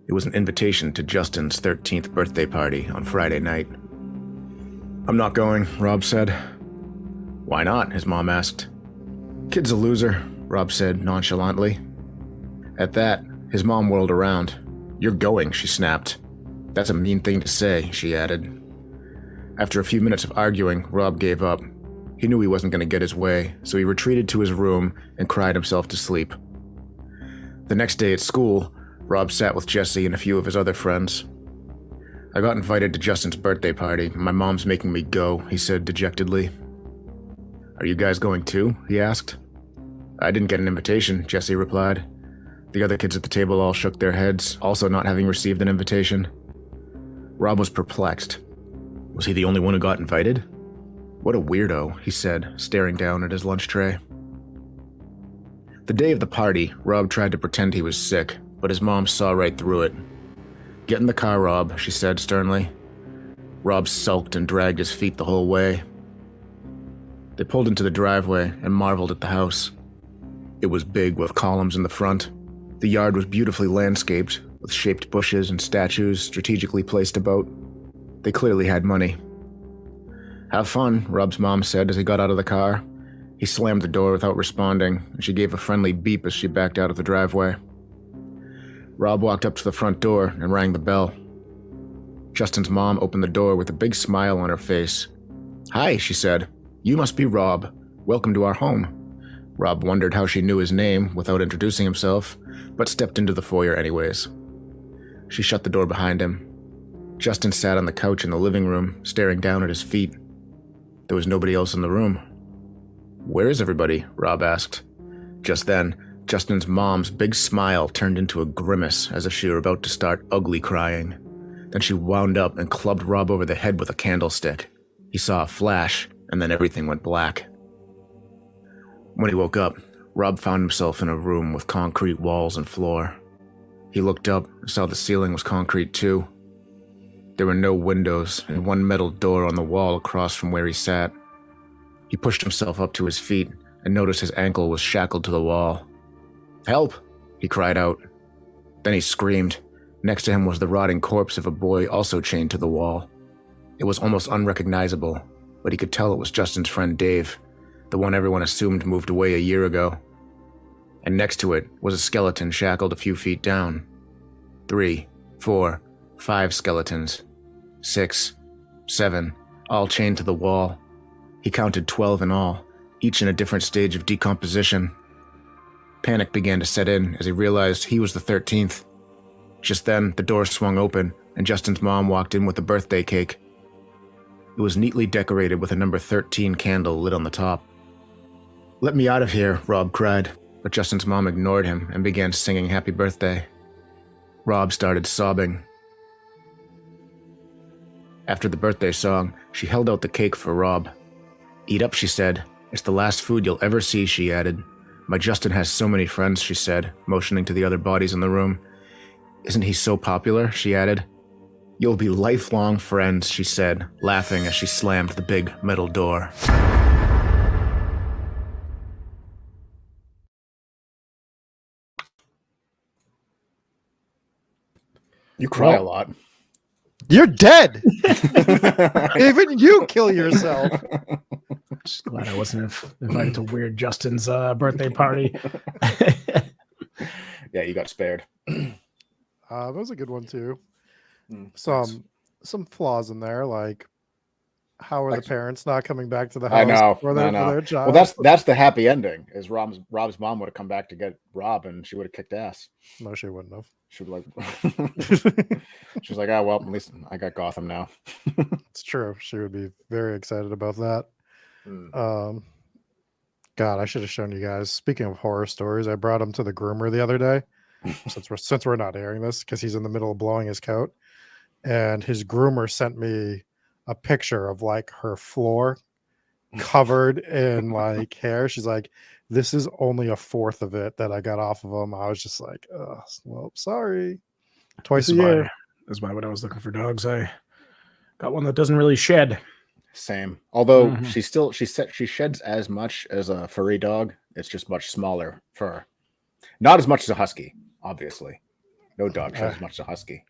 It was an invitation to Justin's 13th birthday party on Friday night. "I'm not going," Rob said. "Why not?" his mom asked. "Kid's a loser," Rob said nonchalantly. At that, his mom whirled around. "You're going," she snapped. "That's a mean thing to say," she added. After a few minutes of arguing, Rob gave up. He knew he wasn't going to get his way, so he retreated to his room and cried himself to sleep. The next day at school, Rob sat with Jesse and a few of his other friends. "I got invited to Justin's birthday party, and my mom's making me go," he said dejectedly. "Are you guys going too?" he asked. "I didn't get an invitation," Jesse replied. The other kids at the table all shook their heads, also not having received an invitation. Rob was perplexed. Was he the only one who got invited? "What a weirdo," he said, staring down at his lunch tray. The day of the party, Rob tried to pretend he was sick, but his mom saw right through it. "Get in the car, Rob," she said sternly. Rob sulked and dragged his feet the whole way. They pulled into the driveway and marveled at the house. It was big with columns in the front. The yard was beautifully landscaped, with shaped bushes and statues strategically placed about. They clearly had money. "Have fun," Rob's mom said as he got out of the car. He slammed the door without responding, and she gave a friendly beep as she backed out of the driveway. Rob walked up to the front door and rang the bell. Justin's mom opened the door with a big smile on her face. "Hi," she said. "You must be Rob. Welcome to our home." Rob wondered how she knew his name without introducing himself, but stepped into the foyer anyways. She shut the door behind him. Justin sat on the couch in the living room, staring down at his feet. There was nobody else in the room. "Where is everybody?" Rob asked. Just then, Justin's mom's big smile turned into a grimace as if she were about to start ugly crying. Then she wound up and clubbed Rob over the head with a candlestick. He saw a flash, and then everything went black. When he woke up, Rob found himself in a room with concrete walls and floor. He looked up and saw the ceiling was concrete too. There were no windows and one metal door on the wall across from where he sat. He pushed himself up to his feet and noticed his ankle was shackled to the wall. "Help!" He cried out. Then he screamed. Next to him was the rotting corpse of a boy also chained to the wall. It was almost unrecognizable, but he could tell it was Justin's friend Dave, the one everyone assumed moved away a year ago. And next to it was a skeleton shackled a few feet down. 3, 4, 5 skeletons. 6, 7, all chained to the wall. He counted 12 in all, each in a different stage of decomposition. Panic began to set in as he realized he was the 13th. Just then, the door swung open, and Justin's mom walked in with a birthday cake. It was neatly decorated with a number 13 candle lit on the top. "Let me out of here," Rob cried, but Justin's mom ignored him and began singing happy birthday. Rob started sobbing. After the birthday song, she held out the cake for Rob. "Eat up," she said. "It's the last food you'll ever see," she added. "My Justin has so many friends," she said, motioning to the other bodies in the room. "Isn't he so popular?" she added. "You'll be lifelong friends," she said, laughing as she slammed the big metal door. You cry a lot. You're dead. Even you kill yourself. Just glad I wasn't invited to Weird Justin's birthday party. Yeah, you got spared. That was a good one too. Thanks. Some flaws in there, like how are the Like- parents not coming back to the house I know. for I know. their child? Well, that's the happy ending. Is Rob's mom would have come back to get Rob, and she would have kicked ass. No, she wouldn't have. She would like. She's like, oh well, at least I got Gotham now. It's true. She would be very excited about that. Mm. God, I should have shown you guys. Speaking of horror stories, I brought him to the groomer the other day. since we're not airing this, because he's in the middle of blowing his coat, and his groomer sent me a picture of like her floor covered in like hair. She's like, "This is only a fourth of it that I got off of him." I was just like, "Oh, well, sorry." Twice a year. That's why when I was looking for dogs, I got one that doesn't really shed. Same. Although Mhm. she sheds as much as a furry dog. It's just much smaller fur. Not as much as a husky, obviously. No dog sheds as much as a husky.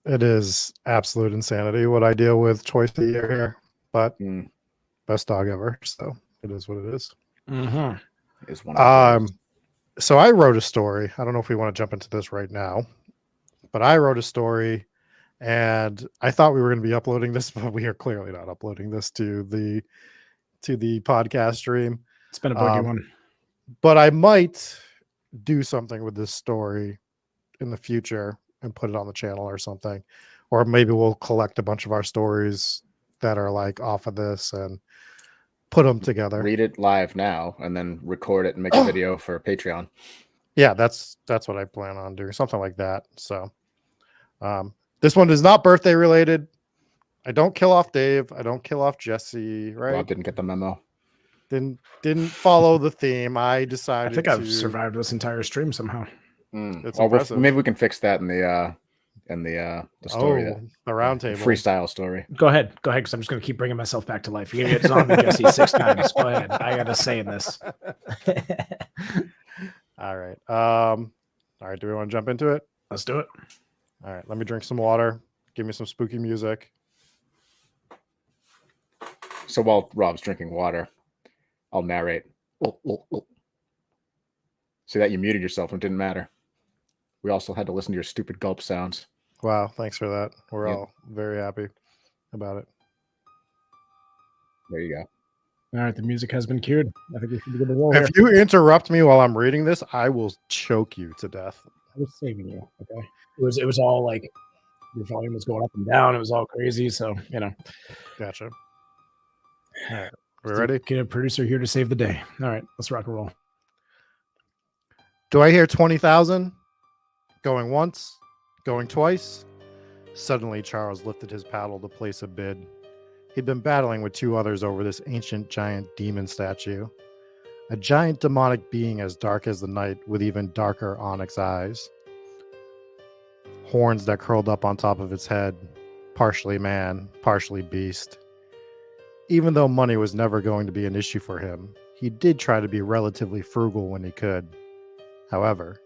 It is absolute insanity what I deal with twice a year here, but best dog ever. So it is what it is. Is one of those. So I wrote a story. I don't know if we want to jump into this right now, but I wrote a story and I thought we were going to be uploading this, but we are clearly not uploading this to the podcast stream. It's been a buggy one. But I might do something with this story in the future and put it on the channel or something. Or maybe we'll collect a bunch of our stories that are like off of this and put them together. Read it live now and then record it and make a video for Patreon. Yeah, that's what I plan on doing, something like that. So this one is not birthday related. I don't kill off Dave. I don't kill off Jesse, right? Rob didn't get the memo. Didn't follow the theme. I decided I think I've survived this entire stream somehow. It's Well, impressive. maybe we can fix that in the story. The round table. Freestyle story. Go ahead, because I'm just going to keep bringing myself back to life. You're going to get zombie Jesse 6 times. Go ahead. I got to say in this. All right. All right. Do we want to jump into it? Let's do it. All right. Let me drink some water. Give me some spooky music. So while Rob's drinking water, I'll narrate. See that you muted yourself and it didn't matter. We also had to listen to your stupid gulp sounds. Wow. Thanks for that. We're Yep. all very happy about it. There you go. All right, the music has been cued. I think we should be good to roll here. If you interrupt me while I'm reading this, I will choke you to death. I was saving you. Okay. It was all like your volume was going up and down. It was all crazy. So, Gotcha. All right. We ready? Get a producer here to save the day. All right, let's rock and roll. Do I hear 20,000? Going once? Going twice? Suddenly, Charles lifted his paddle to place a bid. He'd been battling with 2 others over this ancient giant demon statue. A giant demonic being as dark as the night with even darker onyx eyes. Horns that curled up on top of its head. Partially man, partially beast. Even though money was never going to be an issue for him, he did try to be relatively frugal when he could. However,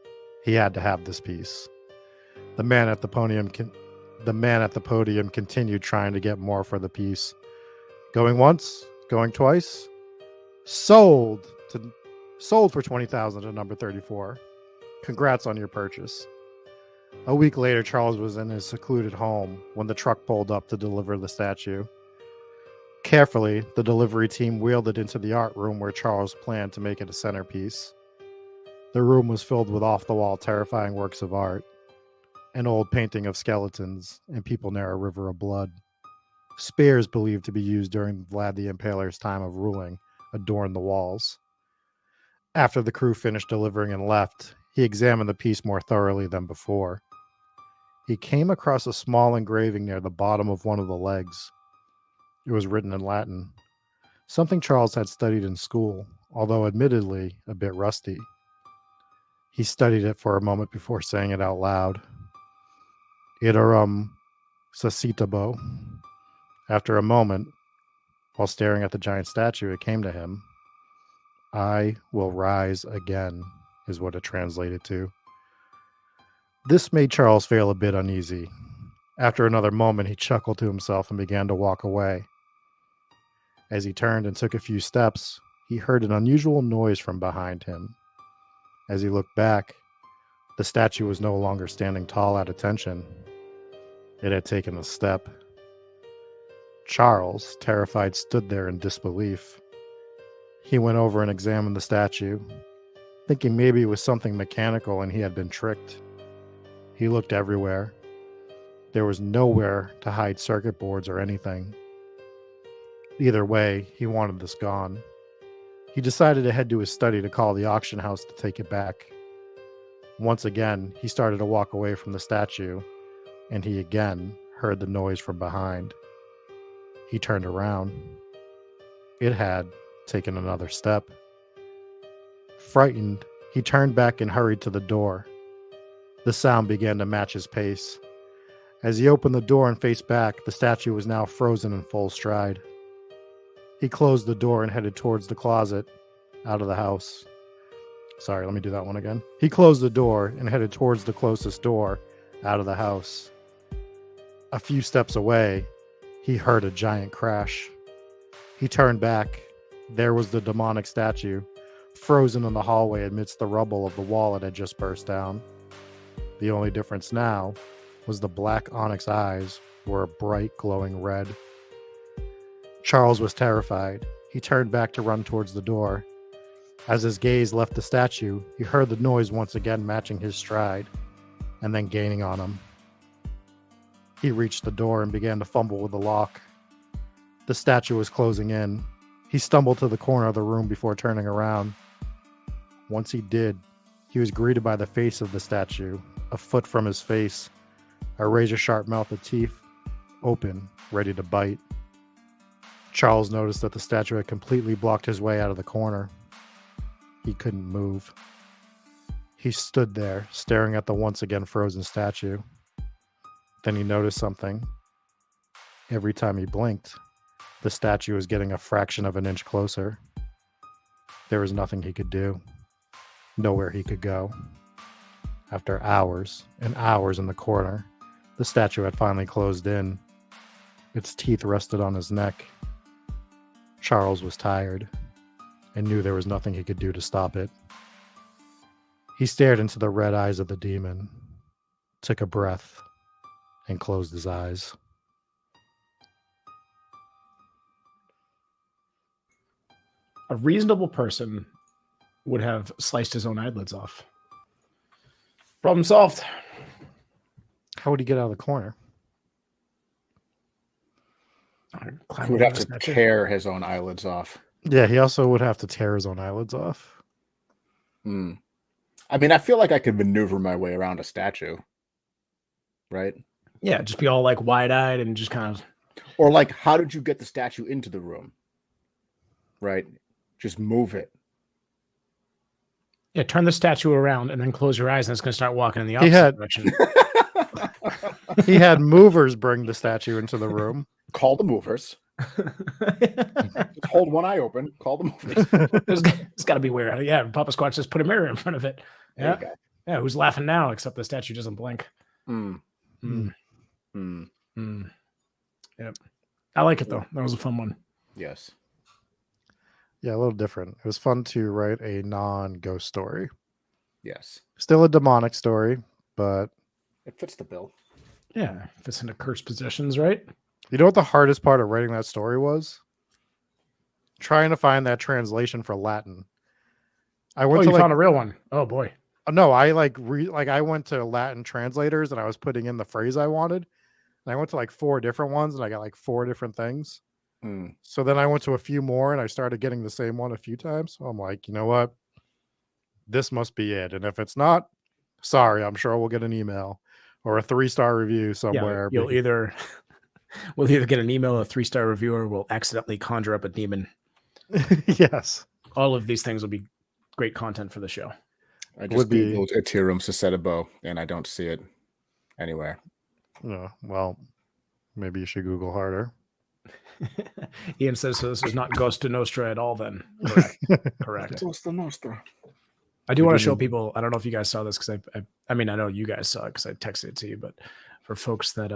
He had to have this piece. The man at the podium continued trying to get more for the piece. Going once, going twice. Sold for 20,000 to number 34. Congrats on your purchase. A week later, Charles was in his secluded home when the truck pulled up to deliver the statue. Carefully, the delivery team wheeled it into the art room where Charles planned to make it a centerpiece. The room was filled with off-the-wall, terrifying works of art. An old painting of skeletons and people near a river of blood. Spears believed to be used during Vlad the Impaler's time of ruling adorned the walls. After the crew finished delivering and left, he examined the piece more thoroughly than before. He came across a small engraving near the bottom of one of the legs. It was written in Latin, something Charles had studied in school, although admittedly a bit rusty. He studied it for a moment before saying it out loud. Iterum suscitabo. After a moment, while staring at the giant statue, it came to him. I will rise again, is what it translated to. This made Charles feel a bit uneasy. After another moment, he chuckled to himself and began to walk away. As he turned and took a few steps, he heard an unusual noise from behind him. As he looked back, the statue was no longer standing tall at attention. It had taken a step. Charles, terrified, stood there in disbelief. He went over and examined the statue, thinking maybe it was something mechanical and he had been tricked. He looked everywhere. There was nowhere to hide circuit boards or anything. Either way, he wanted this gone. He decided to head to his study to call the auction house to take it back. Once again, he started to walk away from the statue, and he again heard the noise from behind. He turned around. It had taken another step. Frightened, he turned back and hurried to the door. The sound began to match his pace. As he opened the door and faced back, the statue was now frozen in full stride. He closed the door and headed towards the closet, out of the house. Sorry, let me do that one again. He closed the door and headed towards the closest door, out of the house. A few steps away, he heard a giant crash. He turned back. There was the demonic statue, frozen in the hallway amidst the rubble of the wall it had just burst down. The only difference now was the black onyx eyes were a bright, glowing red. Charles was terrified. He turned back to run towards the door. As his gaze left the statue, he heard the noise once again matching his stride, and then gaining on him. He reached the door and began to fumble with the lock. The statue was closing in. He stumbled to the corner of the room before turning around. Once he did, he was greeted by the face of the statue, a foot from his face, a razor-sharp mouth of teeth, open, ready to bite. Charles noticed that the statue had completely blocked his way out of the corner. He couldn't move. He stood there, staring at the once again frozen statue. Then he noticed something. Every time he blinked, the statue was getting a fraction of an inch closer. There was nothing he could do. Nowhere he could go. After hours and hours in the corner, the statue had finally closed in. Its teeth rested on his neck. Charles was tired and knew there was nothing he could do to stop it. He stared into the red eyes of the demon, took a breath, and closed his eyes. A reasonable person would have sliced his own eyelids off. Problem solved. How would he get out of the corner? He would have to tear his own eyelids off. Yeah, he also would have to tear his own eyelids off. I mean, I feel like I could maneuver my way around a statue, right? Yeah, just be all like wide-eyed and just kind of... Or like, how did you get the statue into the room? Right? Just move it. Yeah, turn the statue around and then close your eyes and it's going to start walking in the opposite direction. He had movers bring the statue into the room. Call the movers. Just hold one eye open. Call the movers. It's got to be weird. Yeah, Papa Squatch just put a mirror in front of it. Yeah. Yeah, who's laughing now? Except the statue doesn't blink. Mm. Mm. Mm. Mm. Yep. I like it though. That was a fun one. Yes. Yeah, a little different. It was fun to write a non-ghost story. Yes. Still a demonic story, but It fits the bill. Yeah, if it's into cursed possessions, right? you know what the hardest part of writing that story was? Trying to find that translation for Latin. I went Oh, to you found a real one. Oh boy. no, I I went to Latin translators and I was putting in the phrase I wanted. And I went to like 4 different ones and I got like 4 different things. Mm. So then I went to a few more and I started getting the same one a few times. So I'm like, you know what? This must be it. And if it's not, sorry, I'm sure we'll get an email or a 3-star review somewhere. Yeah, we'll either get an email, a 3-star review, or we'll accidentally conjure up a demon. Yes. All of these things will be great content for the show. I just Would be- Googled Iterum Sacetabo, and I don't see it anywhere. Well, maybe you should Google harder. Ian says, so this is not Ghost to Nostra at all then. Correct. Costa Nostra. I do We want to do show need- people, I don't know if you guys saw this because I mean, I know you guys saw it because I texted it to you, but for folks that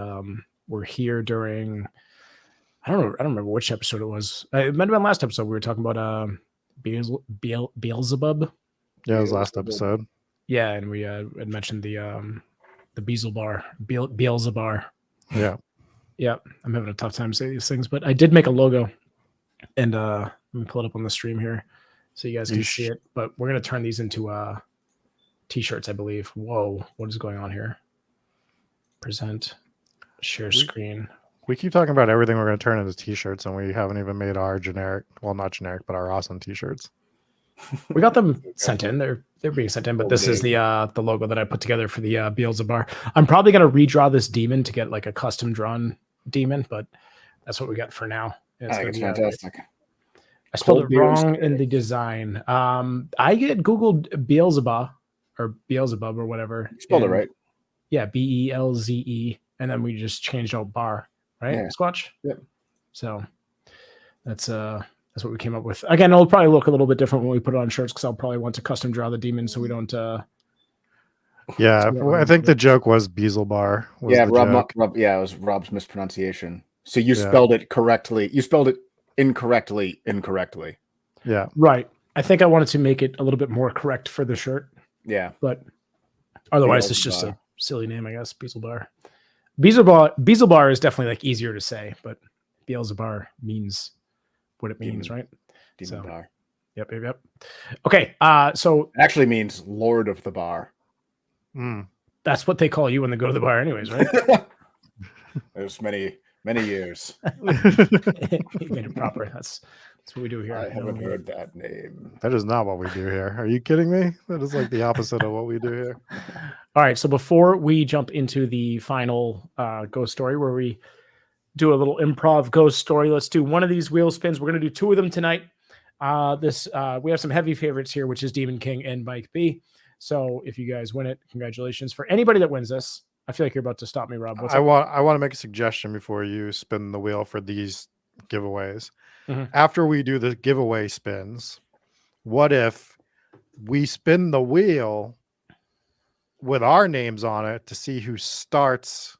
were here during, I don't remember which episode it was. It might have been last episode. We were talking about Beelzebub. Yeah, it was last episode. Yeah, and we had mentioned the Beelzebub. Beelzebub. Yeah. Yeah, I'm having a tough time saying these things, but I did make a logo, and let me pull it up on the stream here so you guys can see it. But we're gonna turn these into t-shirts, I believe. Whoa, what is going on here? Present, share screen. We keep talking about everything we're going to turn into t-shirts, and we haven't even made our generic, well, not generic, but our awesome t-shirts. We got them sent in. They're being sent in, but this is the logo that I put together for the Beelzebub. I'm probably gonna redraw this demon to get like a custom drawn demon, but that's what we got for now. I think it's fantastic. I spelled Cold it wrong beers. in the design. I get Googled Beelzebub or whatever. You spelled it and- right. Yeah, Belze, and then we just changed out bar, right? Yeah. Squatch. Yep. So that's what we came up with. Again, it'll probably look a little bit different when we put it on shirts because I'll probably want to custom draw the demon so we don't. Yeah, I think the joke was Beelzebub. Yeah, the Rob, joke. yeah, it was Rob's mispronunciation. So you Yeah. spelled it correctly. You spelled it incorrectly. Yeah. Right. I think I wanted to make it a little bit more correct for the shirt, Yeah. but otherwise it's just Beelzebub. a silly name, I guess. Beelzebub. Beelzebub is definitely like easier to say, but Beelzebub means what it means, Demon. right? Demon So- bar. Yep. Okay. So It actually means Lord of the Bar. Mm. that's what they call you when they go to the bar, anyways, right? There's many years. You made it proper. That's what we do here. I haven't heard that name. That is not what we do here. Are you kidding me? That is like the opposite of what we do here. All right. So before we jump into the final ghost story where we do a little improv ghost story, let's do one of these wheel spins. We're going to do 2 of them tonight. We have some heavy favorites here, which is Demon King and Mike B. So if you guys win it, congratulations. For anybody that wins this, I feel like you're about to stop me, Rob. What's I up? want to make a suggestion before you spin the wheel for these giveaways. Mhm. After we do the giveaway spins, what if we spin the wheel with our names on it to see who starts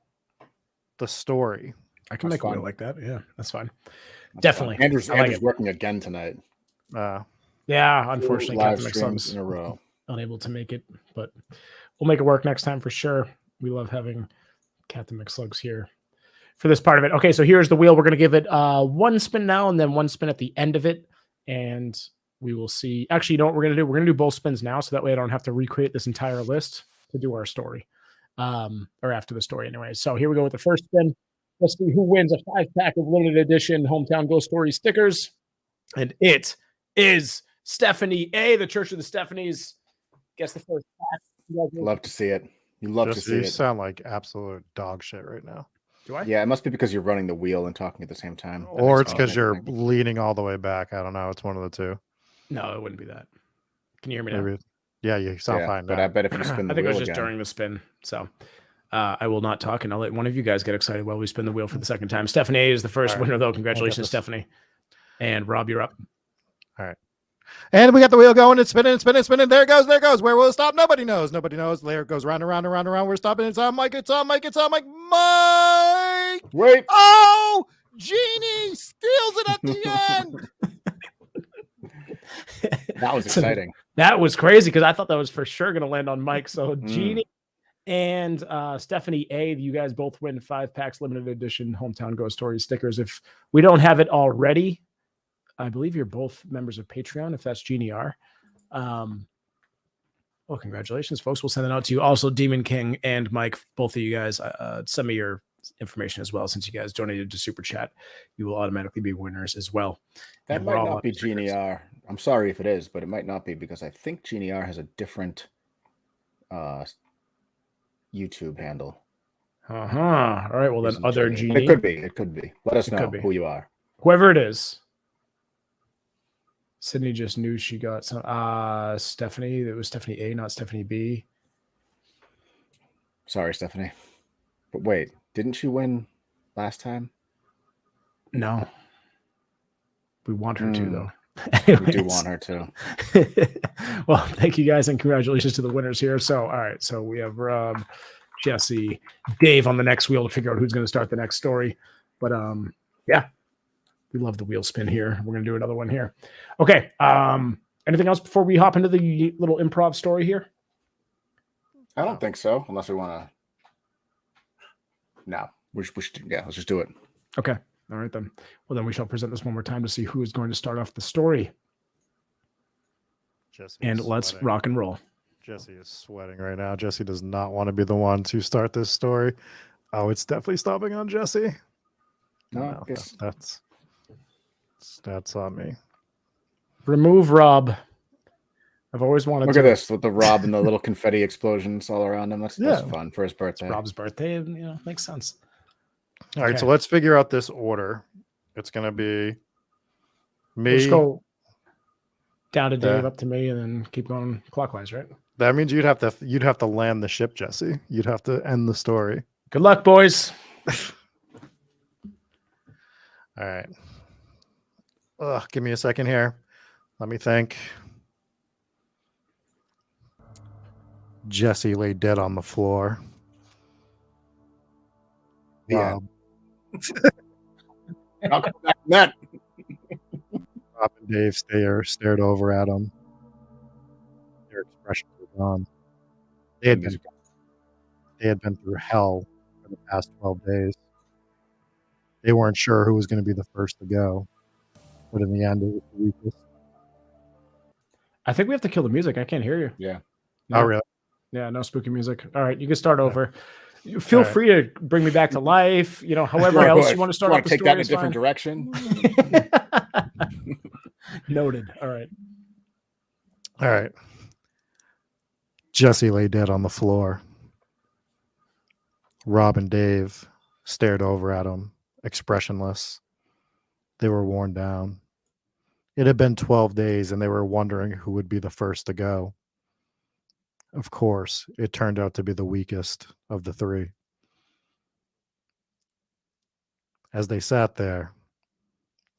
the story? I can That's make a wheel fine. like that. Yeah, that's fine. That's Definitely. fine. Andrew's I like Andrew's it. working again tonight. Yeah, unfortunately, 2 live Captain streams McSubs in a row. unable to make it, but we'll make it work next time for sure. We love having Captain McSlugs here for this part of it. Okay, so here's the wheel. We're going to give it 1 spin now and then 1 spin at the end of it, and we will see. Actually, you know what we're going to do? We're going to do both spins now, so that way I don't have to recreate this entire list to do our story, or after the story anyway. So here we go with the first spin. Let's see who wins a 5-pack of limited edition Hometown Ghost Story stickers, and it is Stephanie A, the Church of the Stephanies. Guess the first pack. Love to see it. You love to Just, see you it. sound like absolute dog shit right now. Do I? Yeah, it must be because you're running the wheel and talking at the same time. That Or makes it's all because the you're difference. leaning all the way back. I don't know. It's one of the two. No, it wouldn't be that. Can you hear me now? Maybe. Yeah, you sound Yeah, fine but now. I bet if you spin the I think it wheel was just again, during the spin. So I will not talk, and I'll let one of you guys get excited while we spin the wheel for the second time. Stephanie A is the first All right. winner, though. Congratulations, this. Stephanie. And Rob, you're up. And we got the wheel going. It's spinning, it's spinning, spinning. There it goes, there it goes. Where will it stop? Nobody knows. Nobody knows. There it goes round and round and round and round. We're stopping. It's on Mike. It's on Mike. It's on Mike. Mike! Wait. Oh! Genie steals it at the end. That was exciting. That was crazy because I thought that was for sure going to land on Mike. So Jeannie and Stephanie A, you guys both win 5 packs limited edition Hometown Ghost Stories stickers. If we don't have it already, I believe you're both members of Patreon, if that's Jeannie R. Well, congratulations, folks. We'll send it out to you. Also, Demon King and Mike, both of you guys, send me your information as well. Since you guys donated to Super Chat, you will automatically be winners as well. That And might we're all not on be stickers. Genie R. I'm sorry if it is, but it might not be because I think Genie R has a different YouTube handle. All right. Well, then Isn't other Genie. Genie. It could be. It could be. Let us It know could be. who you are. Whoever it is. Sydney just knew she got some. Stephanie. It was Stephanie A, not Stephanie B. Sorry, Stephanie. But wait, didn't she win last time? No. We want her to, though. We do Anyways. want her to. Well, thank you guys and congratulations to the winners here. So, all right. So we have Rob, Jesse, Dave on the next wheel to figure out who's going to start the next story. But yeah, we love the wheel spin here. We're going to do another one here. Okay. Anything else before we hop into the little improv story here? I don't think so, unless we want to. No, we should, yeah, let's just do it. Okay. All right, then. Well, then we shall present this one more time to see who is going to start off the story. Jesse And is let's sweating. rock and roll. Jesse is sweating right now. Jesse does not want to be the one to start this story. Oh, it's definitely stopping on Jesse. No, No, I guess- that's on me. Remove Rob. I've always wanted Look to. at this with the Rob and the little confetti explosions all around him. That's Yeah. fun for his birthday. Rob's birthday, and makes sense. All right, Okay. so let's figure out this order. It's gonna be me. We'll just go down to Dave, Yeah. up to me, and then keep going clockwise, right? That means you'd have to land the ship, Jesse. You'd have to end the story. Good luck, boys. All right. Give me a second here. Let me think. Jesse lay dead on the floor. Yeah. Rob, I'll come back from that. Rob and Dave stared over at him. Their expressions were gone. They had been through hell for the past 12 days. They weren't sure who was going to be the first to go. But in the end, it was the weakest. I think we have to kill the music. I can't hear you. Yeah. Oh, really? Yeah, no spooky music. All right, you can start over. Feel All right. free to bring me back to life. However else you want to start off the take story. that in a is different fine. direction. Noted. All right. All right. Jesse lay dead on the floor. Rob and Dave stared over at him, expressionless. They were worn down. It had been 12 days, and they were wondering who would be the first to go. Of course, it turned out to be the weakest of the three. As they sat there,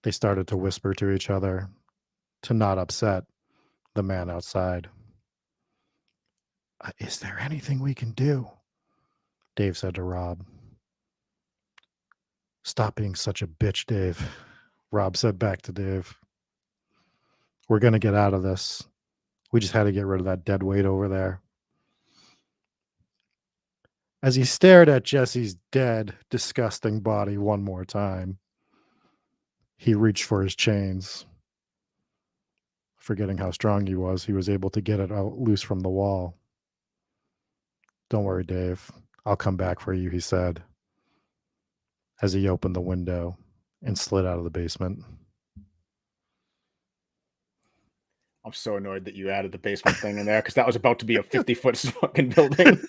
they started to whisper to each other to not upset the man outside. Is there anything we can do? Dave said to Rob. Stop being such a bitch, Dave. Rob said back to Dave. We're going to get out of this. We just had to get rid of that dead weight over there. As he stared at Jesse's dead, disgusting body one more time, he reached for his chains. Forgetting how strong he was able to get it out loose from the wall. Don't worry, Dave. I'll come back for you, he said, as he opened the window and slid out of the basement. I'm so annoyed that you added the basement thing in there because that was about to be a 50-foot fucking building.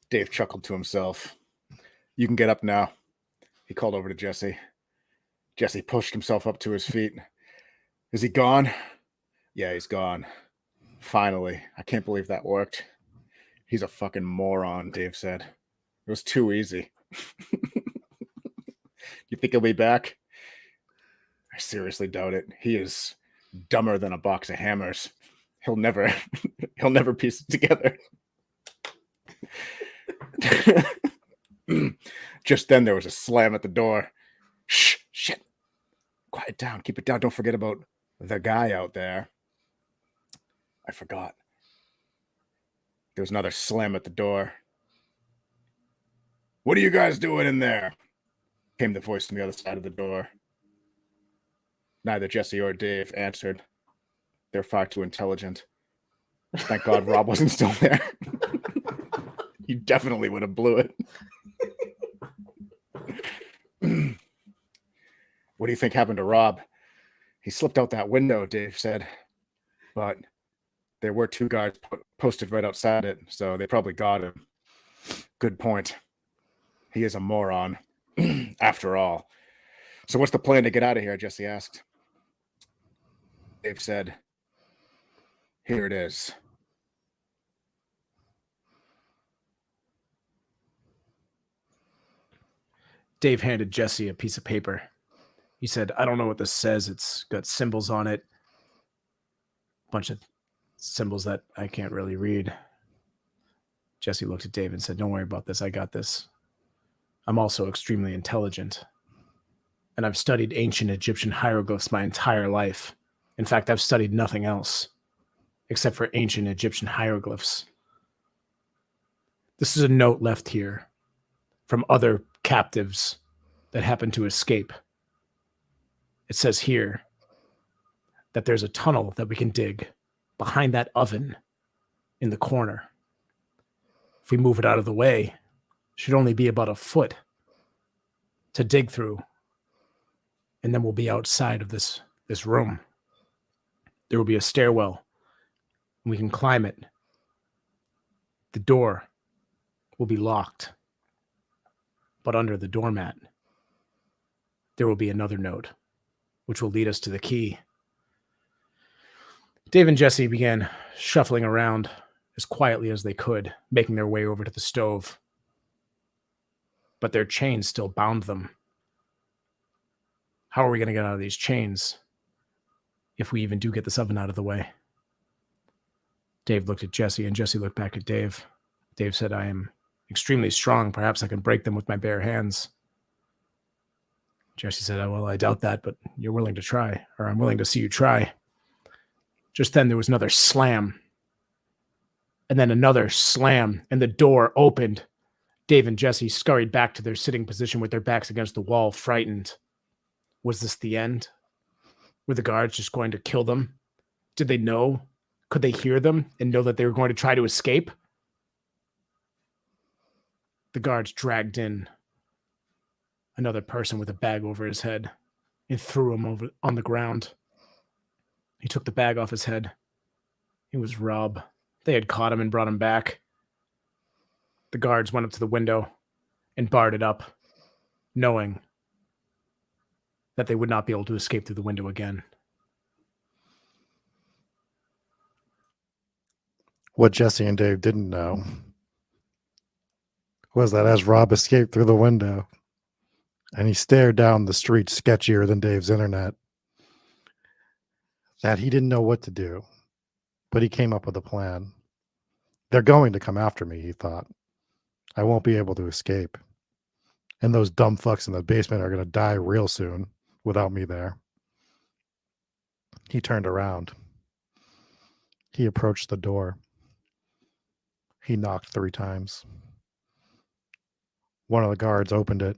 Dave chuckled to himself. You can get up now. He called over to Jesse. Jesse pushed himself up to his feet. Is he gone? Yeah, he's gone. Finally. I can't believe that worked. He's a fucking moron, Dave said. It was too easy. You think he'll be back? seriously doubt it. He is dumber than a box of hammers. He'll never he'll never piece it together. Just then there was a slam at the door. Shh, shit. Quiet down. Keep it down. Don't forget about the guy out there. I forgot. There was another slam at the door. What are you guys doing in there? Came the voice from the other side of the door. Neither Jesse or Dave answered. They're far too intelligent. Thank God Rob wasn't still there. He definitely would have blew it. What do you think happened to Rob? He slipped out that window, Dave said. But there were 2 guards posted right outside it, so they probably got him. Good point. He is a moron, after all. So what's the plan to get out of here? Jesse asked. Dave said, here it is. Dave handed Jesse a piece of paper. He said, I don't know what this says. It's got symbols on it. A bunch of symbols that I can't really read. Jesse looked at Dave and said, don't worry about this. I got this. I'm also extremely intelligent. And I've studied ancient Egyptian hieroglyphs my entire life. In fact, I've studied nothing else except for ancient Egyptian hieroglyphs. This is a note left here from other captives that happened to escape. It says here that there's a tunnel that we can dig behind that oven in the corner. If we move it out of the way, it should only be about a foot to dig through. And then we'll be outside of this room. There will be a stairwell, and we can climb it. The door will be locked, but under the doormat, there will be another note, which will lead us to the key. Dave and Jesse began shuffling around as quietly as they could, making their way over to the stove. But their chains still bound them. How are we going to get out of these chains if we even do get this oven out of the way? Dave looked at Jesse, and Jesse looked back at Dave. Dave said, I am extremely strong. Perhaps I can break them with my bare hands. Jesse said, well, I doubt that, but you're willing to try, or I'm willing to see you try. Just then there was another slam, and then another slam, and the door opened. Dave and Jesse scurried back to their sitting position with their backs against the wall, frightened. Was this the end? Were the guards just going to kill them? Did they know? Could they hear them and know that they were going to try to escape? The guards dragged in another person with a bag over his head and threw him over on the ground. He took the bag off his head. It was Rob. They had caught him and brought him back. The guards went up to the window and barred it up, knowing that they would not be able to escape through the window again. What Jesse and Dave didn't know was that as Rob escaped through the window and he stared down the street sketchier than Dave's internet, that he didn't know what to do, but he came up with a plan. They're going to come after me, he thought. I won't be able to escape. And those dumb fucks in the basement are going to die real soon without me there. He turned around. He approached the door. He knocked 3 times. One of the guards opened it.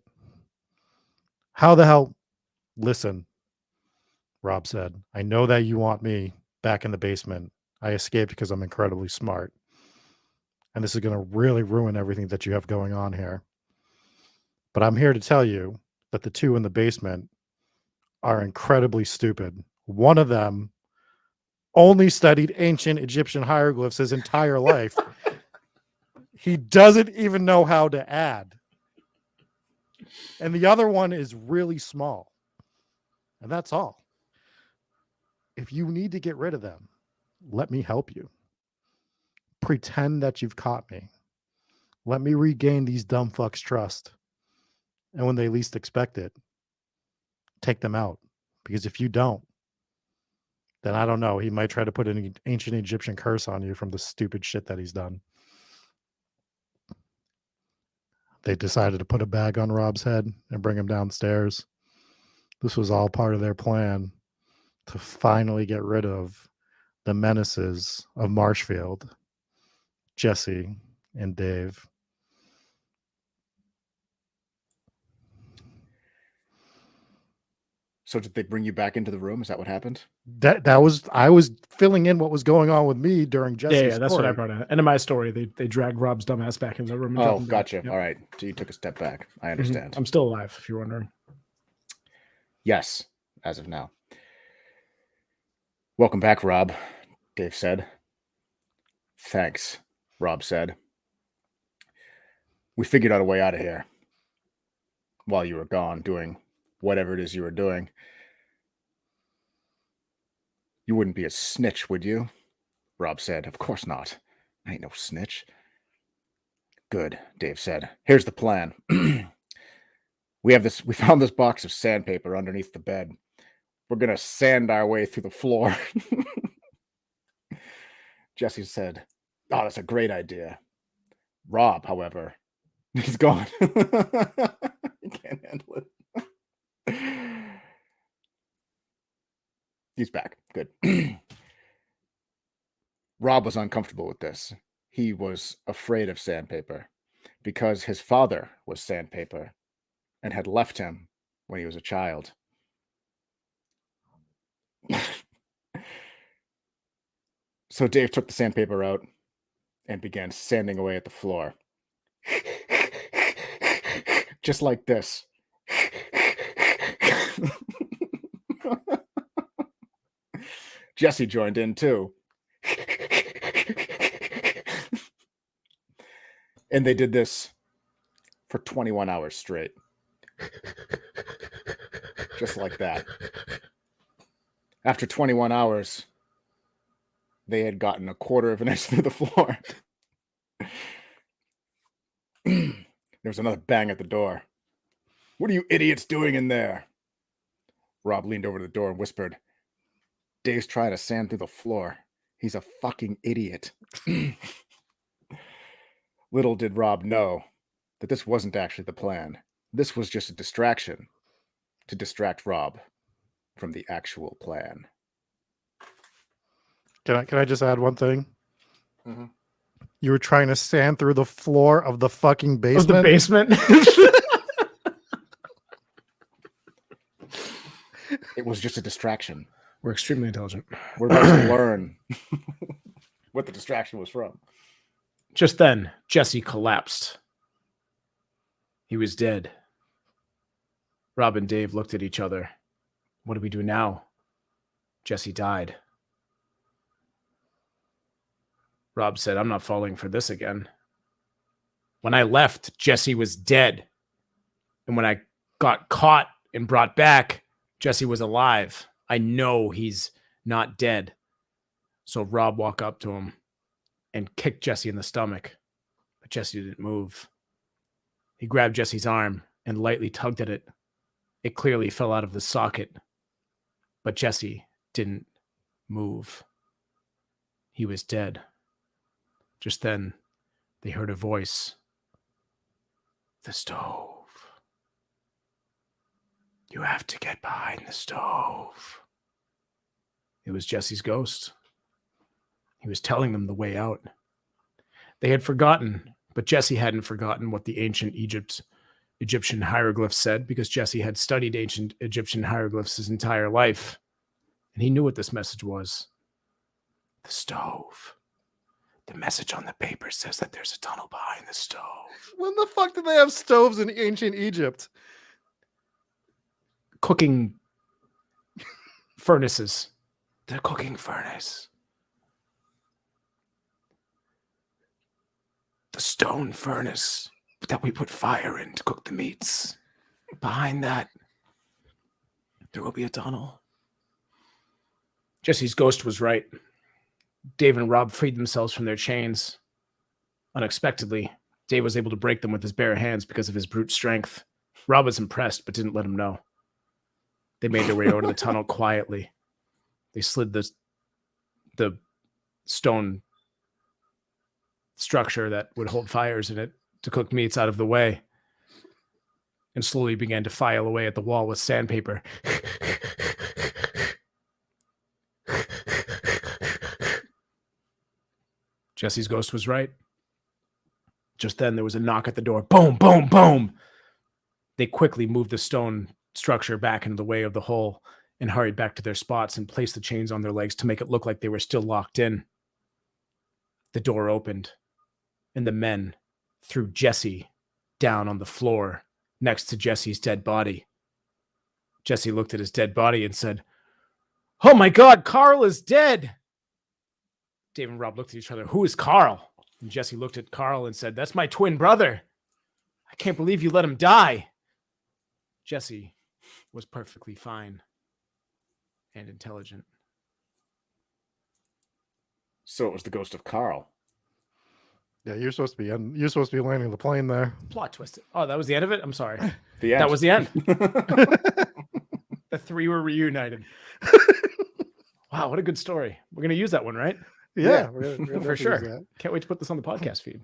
How the hell? Listen, Rob said. I know that you want me back in the basement. I escaped because I'm incredibly smart. And this is going to really ruin everything that you have going on here. But I'm here to tell you that the 2 in the basement are incredibly stupid. One of them only studied ancient Egyptian hieroglyphs his entire life. He doesn't even know how to add. And the other one is really small. And that's all. If you need to get rid of them, let me help you. Pretend that you've caught me. Let me regain these dumb fucks' trust. And when they least expect it, take them out Because if you don't, then I don't know. He might try to put an ancient Egyptian curse on you from the stupid shit that he's done. They decided to put a bag on Rob's head and bring him downstairs. This was all part of their plan to finally get rid of the menaces of Marshfield, Jesse, and Dave. So did they bring you back into the room? Is that what happened? That was I was filling in what was going on with me during Jesse's Yeah, that's what I story. brought in. End of my story. They dragged Rob's dumbass back in the room. And Oh, dropped him down. gotcha. Yep. All right. So you took a step back. I Mhm. understand. I'm still alive, if you're wondering. Yes, as of now. Welcome back, Rob, Dave said. Thanks, Rob said. We figured out a way out of here while you were gone doing whatever it is you were doing. You wouldn't be a snitch, would you? Rob said. Of course not. I ain't no snitch. Good, Dave said. Here's the plan. We found this box of sandpaper underneath the bed. We're gonna sand our way through the floor. Jesse said, "Oh, that's a great idea." Rob, however, he's gone. He can't handle it. He's back. Good. Rob was uncomfortable with this. He was afraid of sandpaper because his father was sandpaper and had left him when he was a child. So Dave took the sandpaper out and began sanding away at the floor. Just like this. Jesse joined in too. And they did this for 21 hours straight. Just like that. After 21 hours, they had gotten a quarter of an inch through the floor. There was another bang at the door. "What are you idiots doing in there?" Rob leaned over to the door and whispered, "Dave's trying to sand through the floor. He's a fucking idiot." Little did Rob know that this wasn't actually the plan. This was just a distraction to distract Rob from the actual plan. Can I just add one thing? Mm-hmm. You were trying to sand through the floor of the fucking Of basement. the basement. It was just a distraction. We're extremely intelligent. We're about to learn what the distraction was from. Just then, Jesse collapsed. He was dead. Rob and Dave looked at each other. What do we do now? Jesse died. Rob said, "I'm not falling for this again. When I left, Jesse was dead. And when I got caught and brought back, Jesse was alive. I know he's not dead." So Rob walked up to him and kicked Jesse in the stomach. But Jesse didn't move. He grabbed Jesse's arm and lightly tugged at it. It clearly fell out of the socket. But Jesse didn't move. He was dead. Just then, they heard a voice. "The stove. You have to get behind the stove." It was Jesse's ghost. He was telling them the way out. They had forgotten, but Jesse hadn't forgotten what the ancient Egyptian hieroglyphs said, because Jesse had studied ancient Egyptian hieroglyphs his entire life. And he knew what this message was. The stove. The message on the paper says that there's a tunnel behind the stove. When the fuck did they have stoves in ancient Egypt? Cooking furnaces. The cooking furnace. The stone furnace that we put fire in to cook the meats. Behind that, there will be a tunnel. Jesse's ghost was right. Dave and Rob freed themselves from their chains. Unexpectedly, Dave was able to break them with his bare hands because of his brute strength. Rob was impressed, but didn't let him know. They made their way over to the tunnel quietly. They slid the stone structure that would hold fires in it to cook meats out of the way, and slowly began to file away at the wall with sandpaper. Jesse's ghost was right. Just then, there was a knock at the door. Boom, boom, boom. They quickly moved the stone structure back into the way of the hole and hurried back to their spots and placed the chains on their legs to make it look like they were still locked in. The door opened, and the men threw Jesse down on the floor next to Jesse's dead body. Jesse looked at his dead body and said, "Oh my God, Carl is dead." Dave and Rob looked at each other. "Who is Carl?" And Jesse looked at Carl and said, "That's my twin brother. I can't believe you let him die." Jesse was perfectly fine and intelligent. So it was the ghost of Carl. Yeah, you're supposed to be landing the plane there. Plot twisted. Oh, that was the end of it? I'm sorry. The end. That was the end. The three were reunited. Wow, what a good story. We're going to use that one, right? Yeah, Yeah. we're gonna For use sure. that. Can't wait to put this on the podcast feed.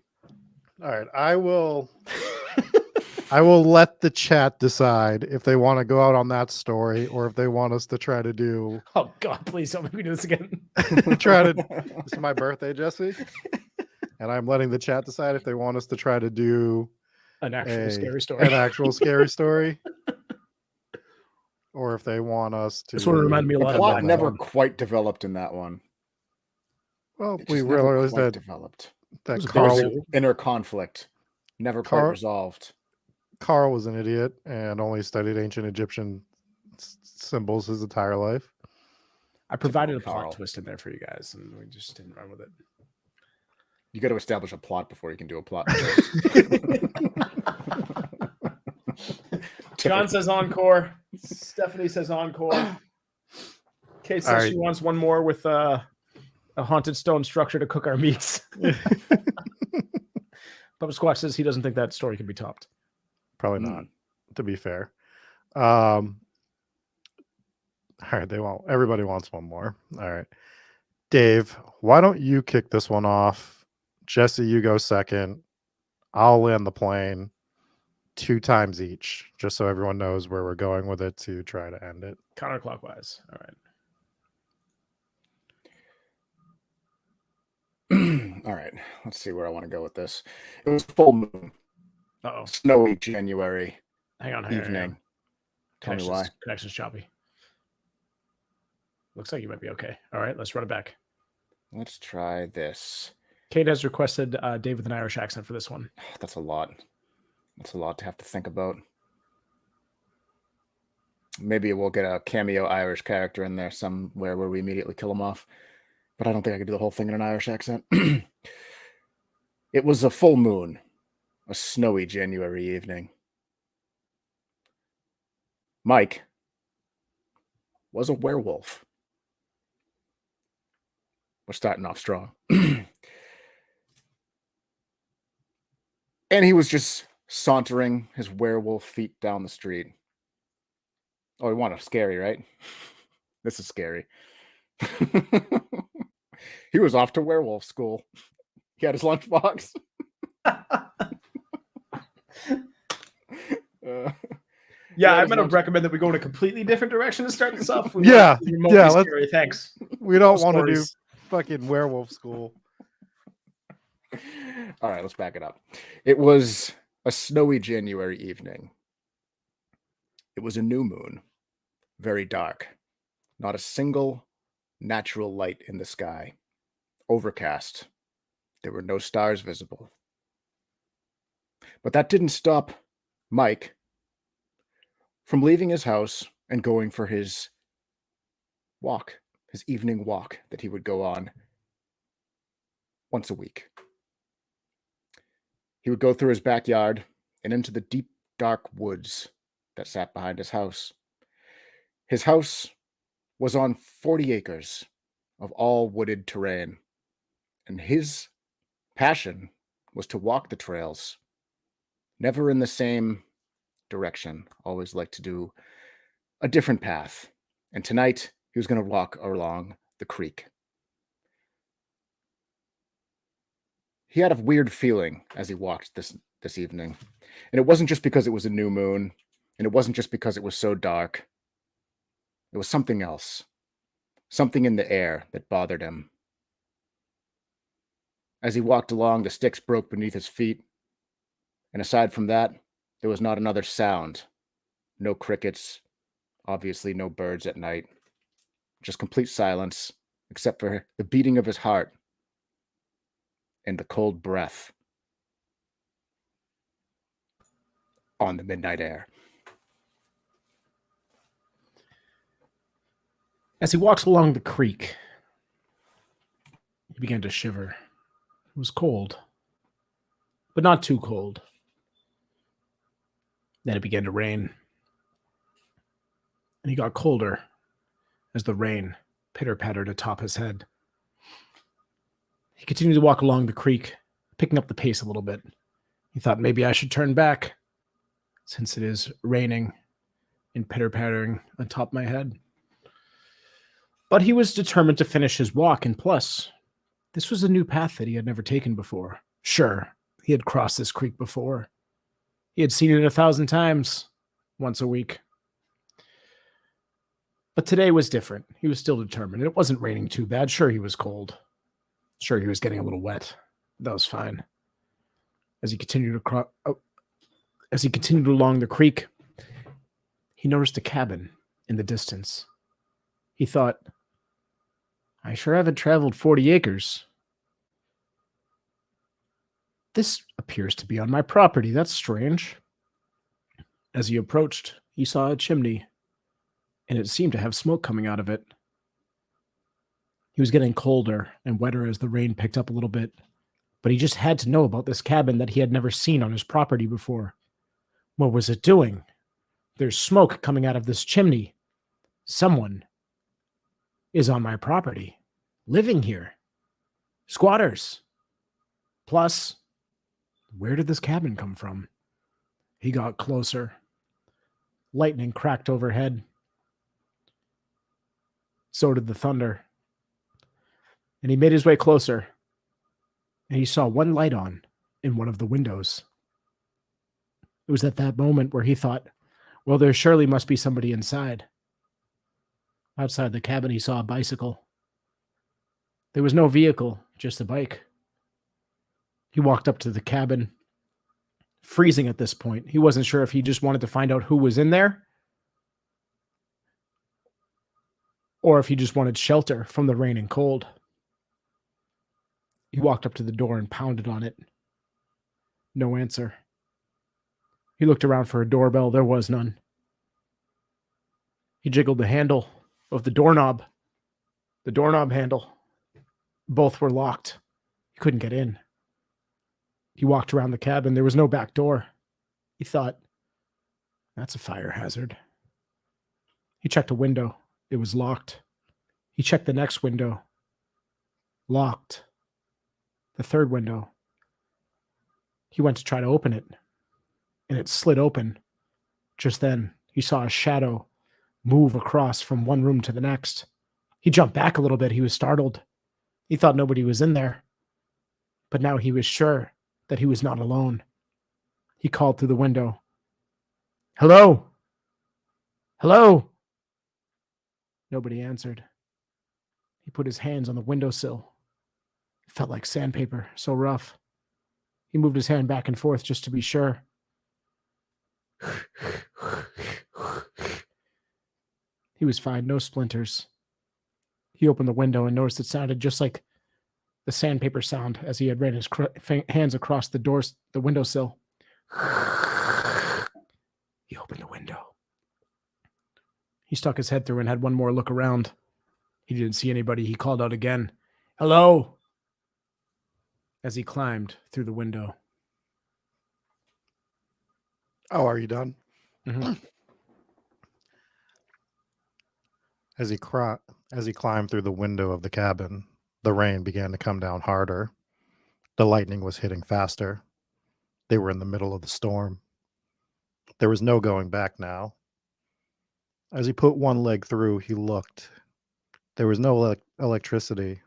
All right, I will let the chat decide if they want to go out on that story or if they want us to try to do Oh, God, please don't make me do this again. This is my birthday, Jesse, and I'm letting the chat decide if they want us to try to do An actual scary story. an actual scary story, or if they want us to. This one reminded me a The lot of plot Black never Phone. quite developed in that one. Well, It we just never realized quite that developed. that was a There was Carl big- inner conflict, never quite Carl- resolved. Carl was an idiot and only studied ancient Egyptian symbols his entire life. I provided a Typical plot Carl. twist in there for you guys, and we just didn't run with it. You got to establish a plot before you can do a plot. John says encore. Stephanie says encore. Kate says All she right. wants one more with a haunted stone structure to cook our meats. Papa Squatch says he doesn't think that story can be topped. Probably Mm. not, to be fair. All right, everybody wants one more. All right. Dave, why don't you kick this one off? Jesse, you go second. I'll land the plane 2 times each, just so everyone knows where we're going with it to try to end it. Counterclockwise. All right. All right, let's see where I want to go with this. It was full moon, Uh-oh. snowy January Hang on. evening. Tell me why. Connection's choppy. Looks like you might be okay. All right, let's run it back. Let's try this. Kate has requested Dave with an Irish accent for this one. That's a lot. That's a lot to have to think about. Maybe we'll get a cameo Irish character in there somewhere where we immediately kill him off. But I don't think I could do the whole thing in an Irish accent. It was a full moon, a snowy January evening. Mike was a werewolf. We're starting off strong. And he was just sauntering his werewolf feet down the street. Oh, we want a scary, right? This is scary. He was off to werewolf school. He had his lunchbox. Yeah, I'm there's going to one- recommend that we go in a completely different direction to start this off. Yeah, yeah, let's- Scary. Thanks. We don't want to do Stories. fucking werewolf school. All right, let's back it up. It was a snowy January evening. It was a new moon, very dark. Not a single natural light in the sky. Overcast. There were no stars visible. But that didn't stop Mike from leaving his house and going for his walk, his evening walk that he would go on once a week. He would go through his backyard and into the deep, dark woods that sat behind his house. His house was on 40 acres of all wooded terrain, and his passion was to walk the trails, never in the same direction, always like to do a different path. And tonight, he was going to walk along the creek. He had a weird feeling as he walked this evening. And it wasn't just because it was a new moon, and it wasn't just because it was so dark. It was something else. Something in the air that bothered him. As he walked along, the sticks broke beneath his feet. And aside from that, there was not another sound. No crickets, obviously no birds at night. Just complete silence, except for the beating of his heart and the cold breath on the midnight air. As he walks along the creek, he began to shiver. It was cold, but not too cold. Then it began to rain. And he got colder as the rain pitter-pattered atop his head. He continued to walk along the creek, picking up the pace a little bit. He thought maybe I should turn back, since it is raining and pitter-pattering atop my head. But he was determined to finish his walk, and plus, this was a new path that he had never taken before. Sure, he had crossed this creek before. He had seen it 1,000 times, once a week. But today was different. He was still determined. It wasn't raining too bad. Sure, he was cold. Sure, he was getting a little wet. That was fine. As he continued along the creek, he noticed a cabin in the distance. He thought, I sure haven't traveled 40 acres. This appears to be on my property. That's strange. As he approached, he saw a chimney, and it seemed to have smoke coming out of it. He was getting colder and wetter as the rain picked up a little bit, but he just had to know about this cabin that he had never seen on his property before. What was it doing? There's smoke coming out of this chimney. Someone is on my property, living here. Squatters. Plus, where did this cabin come from? He got closer. Lightning cracked overhead. So did the thunder. And he made his way closer, and he saw one light on in one of the windows. It was at that moment where he thought, well, there surely must be somebody inside. Outside the cabin, he saw a bicycle. There was no vehicle, just a bike. He walked up to the cabin, freezing at this point. He wasn't sure if he just wanted to find out who was in there, or if he just wanted shelter from the rain and cold. He walked up to the door and pounded on it. No answer. He looked around for a doorbell. There was none. He jiggled the handle of the doorknob handle. Both were locked. He couldn't get in. He walked around the cabin. There was no back door. He thought, that's a fire hazard. He checked a window. It was locked. He checked the next window. Locked. The third window. He went to try to open it, and it slid open. Just then, he saw a shadow move across from one room to the next. He jumped back a little bit. He was startled. He thought nobody was in there. But now he was sure that he was not alone. He called through the window. Hello? Hello? Nobody answered. He put his hands on the windowsill. It felt like sandpaper, so rough. He moved his hand back and forth just to be sure. He was fine, no splinters. He opened the window and noticed it sounded just like the sandpaper sound as he had ran his hands across the windowsill. He opened the window. He stuck his head through and had one more look around. He didn't see anybody. He called out again, "Hello!" as he climbed through the window. Oh, are you done? Mm-hmm. As he climbed through the window of the cabin, the rain began to come down harder. The lightning was hitting faster. They were in the middle of the storm. There was no going back now. As he put one leg through, he looked. There was no electricity.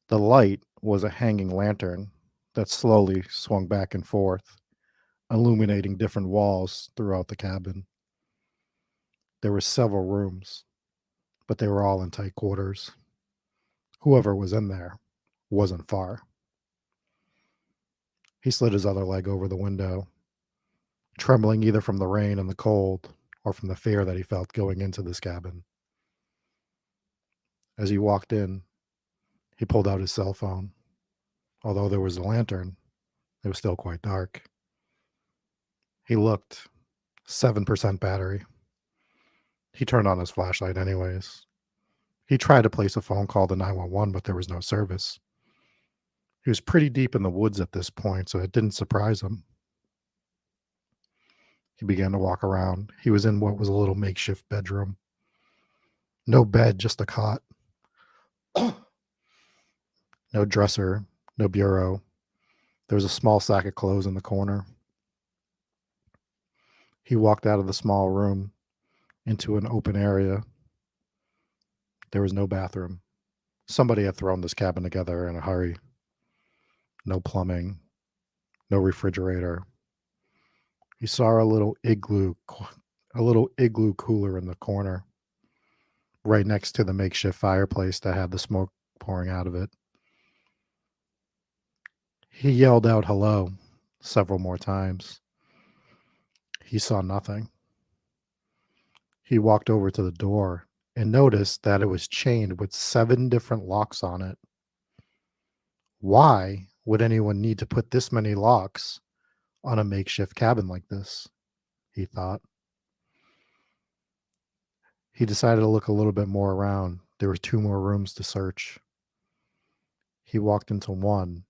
The light was a hanging lantern that slowly swung back and forth, illuminating different walls throughout the cabin. There were several rooms, but they were all in tight quarters. Whoever was in there wasn't far. He slid his other leg over the window, trembling either from the rain and the cold or from the fear that he felt going into this cabin. As he walked in, he pulled out his cell phone. Although there was a lantern, it was still quite dark. He looked, 7% battery. He turned on his flashlight anyways. He tried to place a phone call to 911, but there was no service. He was pretty deep in the woods at this point, so it didn't surprise him. He began to walk around. He was in what was a little makeshift bedroom. No bed, just a cot. No dresser, no bureau. There was a small sack of clothes in the corner. He walked out of the small room into an open area. There was no bathroom. Somebody had thrown this cabin together in a hurry. No plumbing, no refrigerator. He saw a little igloo cooler in the corner, right next to the makeshift fireplace that had the smoke pouring out of it. He yelled out hello several more times. He saw nothing. He walked over to the door and noticed that it was chained with 7 different locks on it. Why would anyone need to put this many locks on a makeshift cabin like this? He thought. He decided to look a little bit more around. There were 2 more rooms to search. He walked into one,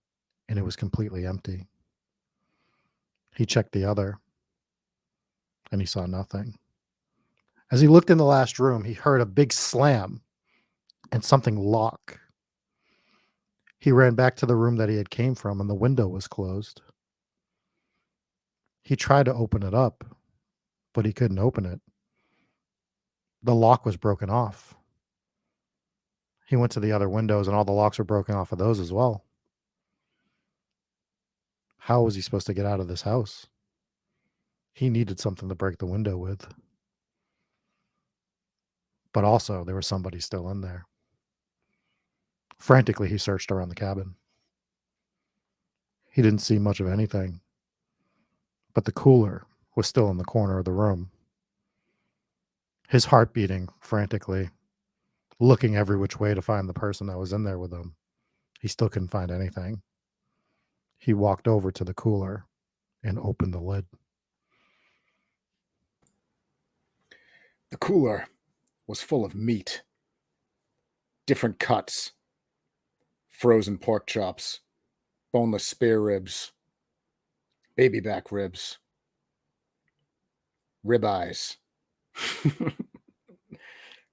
and it was completely empty. He checked the other, and he saw nothing. As he looked in the last room, he heard a big slam and something lock. He ran back to the room that he had came from, and the window was closed. He tried to open it up, but he couldn't open it. The lock was broken off. He went to the other windows, and all the locks were broken off of those as well. How was he supposed to get out of this house? He needed something to break the window with. But also, there was somebody still in there. Frantically, he searched around the cabin. He didn't see much of anything, but the cooler was still in the corner of the room. His heart beating frantically, looking every which way to find the person that was in there with him. He still couldn't find anything. He walked over to the cooler and opened the lid. The cooler was full of meat, different cuts, frozen pork chops, boneless spare ribs, baby back ribs, ribeyes,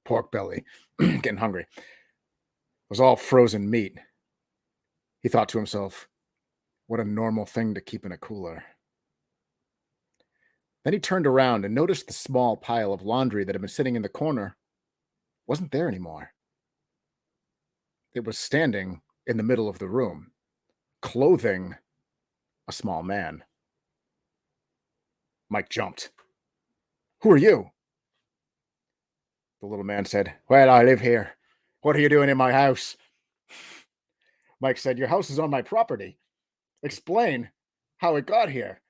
pork belly. Getting hungry. It was all frozen meat. He thought to himself, what a normal thing to keep in a cooler. Then he turned around and noticed the small pile of laundry that had been sitting in the corner wasn't there anymore. It was standing in the middle of the room, clothing a small man. Mike jumped. Who are you? The little man said, well, I live here. What are you doing in my house? Mike said, your house is on my property. Explain how it got here.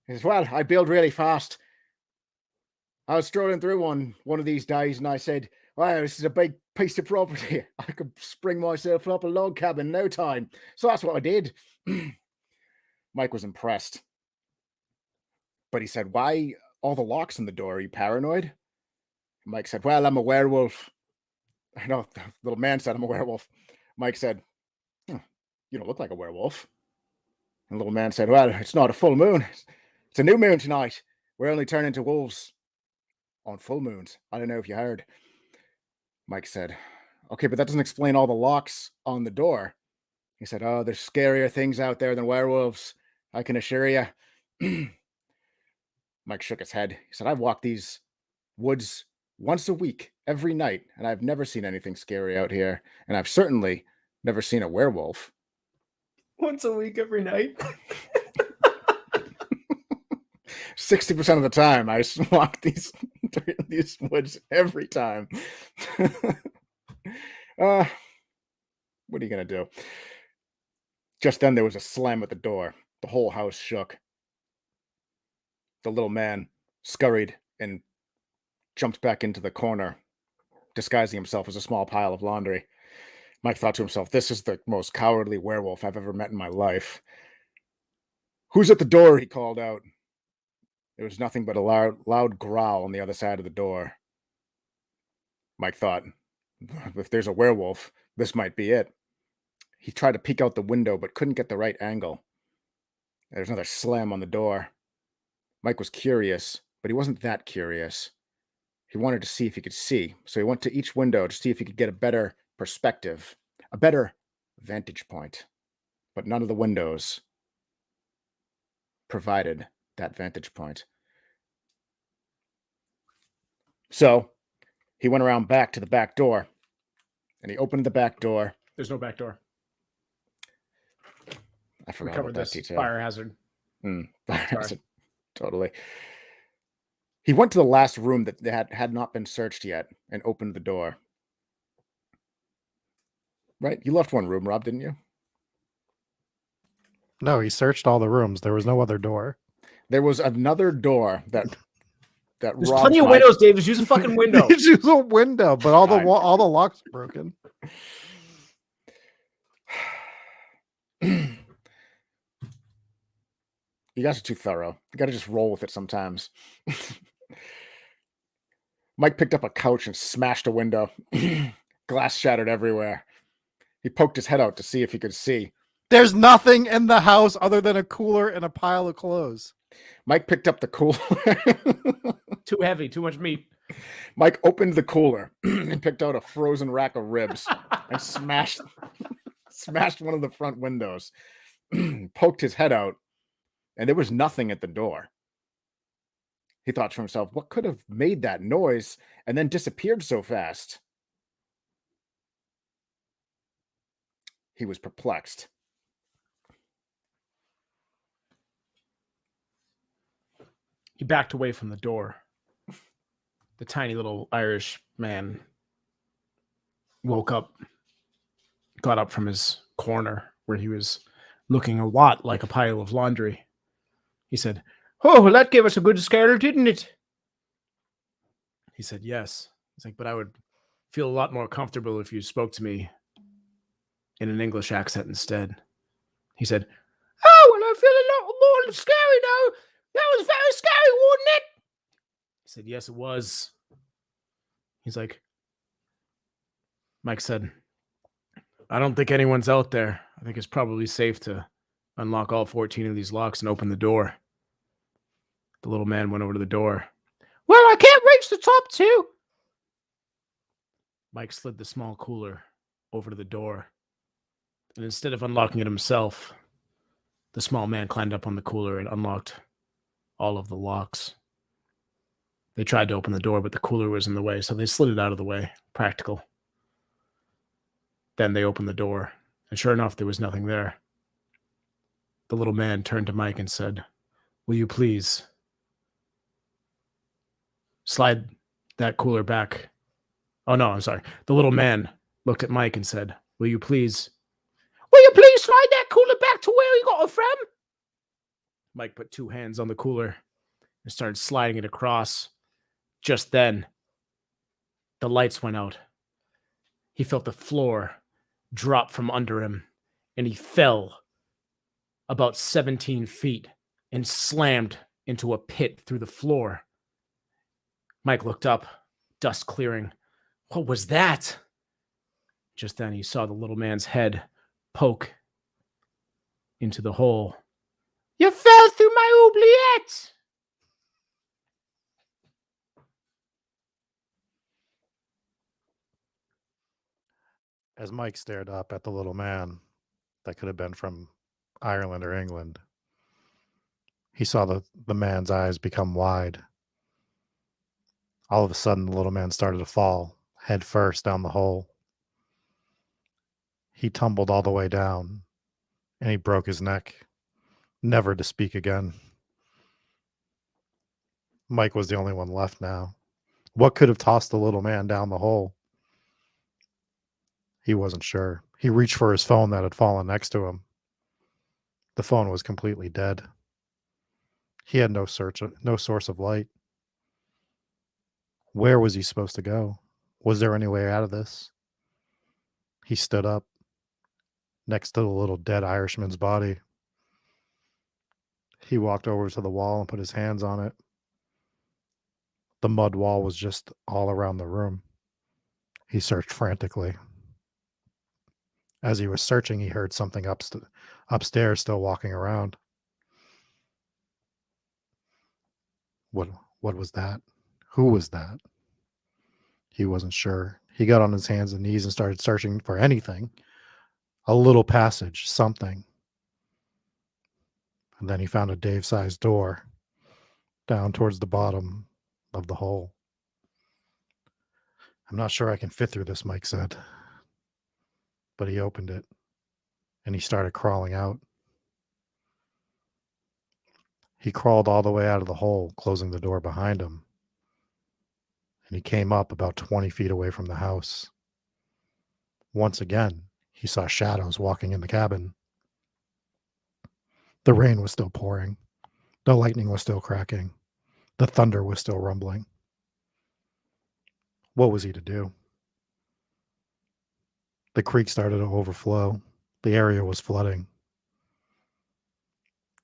He says, well, I build really fast. I was strolling through one of these days and I said, wow, this is a big piece of property. I could spring myself up a log cabin in no time. So that's what I did. Mike was impressed. But he said, why all the locks in the door? Are you paranoid? Mike said, well, I'm a werewolf. No, the little man said, I'm a werewolf. Mike said, you don't look like a werewolf. And the little man said, well, it's not a full moon. It's a new moon tonight. We're only turning into wolves on full moons. I don't know if you heard. Mike said, okay, but that doesn't explain all the locks on the door. He said, oh, there's scarier things out there than werewolves. I can assure you. Mike shook his head. He said, I've walked these woods once a week, every night, and I've never seen anything scary out here, and I've certainly never seen a werewolf. Once a week, every night. 60% of the time, I walk these woods every time. What are you gonna do? Just then, there was a slam at the door. The whole house shook. The little man scurried and jumped back into the corner, disguising himself as a small pile of laundry. Mike thought to himself, this is the most cowardly werewolf I've ever met in my life. Who's at the door? He called out. There was nothing but a loud growl on the other side of the door. Mike thought, if there's a werewolf, this might be it. He tried to peek out the window, but couldn't get the right angle. There's another slam on the door. Mike was curious, but he wasn't that curious. He wanted to see if he could see, so he went to each window to see if he could get a better perspective, a better vantage point. But none of the windows provided that vantage point. So he went around back to the back door, and he opened the back door. There's no back door. I We forgot covered about that this. detail. Fire hazard. Fire Sorry. hazard. Totally. He went to the last room that had not been searched yet and opened the door. Right? You left one room, Rob, didn't you? No, he searched all the rooms. There was no other door. There was another door that There's Rob plenty of windows, Dave. Just use a fucking window. It's just a window, but all the Fine. all the locks are broken. You guys are too thorough. You got to just roll with it sometimes. Mike picked up a couch and smashed a window. Glass shattered everywhere. He poked his head out to see if he could see. There's nothing in the house other than a cooler and a pile of clothes. Mike picked up the cooler. Too heavy. Too much meat. Mike opened the cooler and picked out a frozen rack of ribs and smashed one of the front windows. Poked his head out, and there was nothing at the door. He thought to himself, what could have made that noise and then disappeared so fast? He was perplexed. He backed away from the door. The tiny little Irish man woke up, got up from his corner where he was looking a lot like a pile of laundry. He said, "Oh, well, that gave us a good scare, didn't it?" He said, "Yes." He's like, "But I would feel a lot more comfortable if you spoke to me in an English accent instead." He said, "Oh, well, I feel a lot more scary now. That was very scary, wasn't it?" He said, "Yes, it was." He's like, Mike said, "I don't think anyone's out there. I think it's probably safe to unlock all 14 of these locks and open the door." The little man went over to the door. "Well, I can't reach the top two." Mike slid the small cooler over to the door, and instead of unlocking it himself, the small man climbed up on the cooler and unlocked all of the locks. They tried to open the door, but the cooler was in the way, so they slid it out of the way. Practical. Then they opened the door, and sure enough, there was nothing there. The little man turned to Mike and said, "Will you please slide that cooler back?" Oh, no, I'm sorry. The little man looked at Mike and said, will you please slide that cooler back to where you got it from?" Mike put two hands on the cooler and started sliding it across. Just then, the lights went out. He felt the floor drop from under him, and he fell about 17 feet and slammed into a pit through the floor. Mike looked up, dust clearing. What was that? Just then, he saw the little man's head poke into the hole. "You fell through my oubliette!" As Mike stared up at the little man that could have been from Ireland or England, he saw the man's eyes become wide. All of a sudden, the little man started to fall head first down the hole. He tumbled all the way down, and he broke his neck, never to speak again. Mike was the only one left now. What could have tossed the little man down the hole? He wasn't sure. He reached for his phone that had fallen next to him. The phone was completely dead. He had no source of light. Where was he supposed to go? Was there any way out of this? He stood up next to the little dead Irishman's body. He walked over to the wall and put his hands on it. The mud wall was just all around the room. He searched frantically. As he was searching, he heard something upstairs still walking around. What was that? Who was that? He wasn't sure. He got on his hands and knees and started searching for anything. A little passage, something. And then he found a Dave-sized door down towards the bottom of the hole. I'm not sure I can fit through this, Mike said. But he opened it, and he started crawling out. He crawled all the way out of the hole, closing the door behind him. And he came up about 20 feet away from the house. Once again, he saw shadows walking in the cabin. The rain was still pouring. The lightning was still cracking. The thunder was still rumbling. What was he to do? The creek started to overflow. The area was flooding.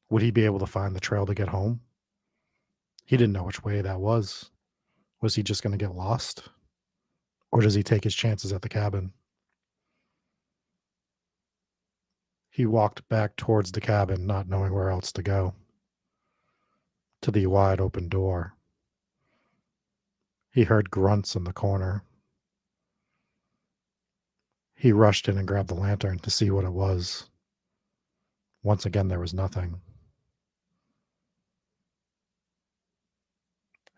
Would he be able to find the trail to get home? He didn't know which way that was. Was he just going to get lost? Or does he take his chances at the cabin? He walked back towards the cabin, not knowing where else to go. To the wide open door. He heard grunts in the corner. He rushed in and grabbed the lantern to see what it was. Once again, there was nothing.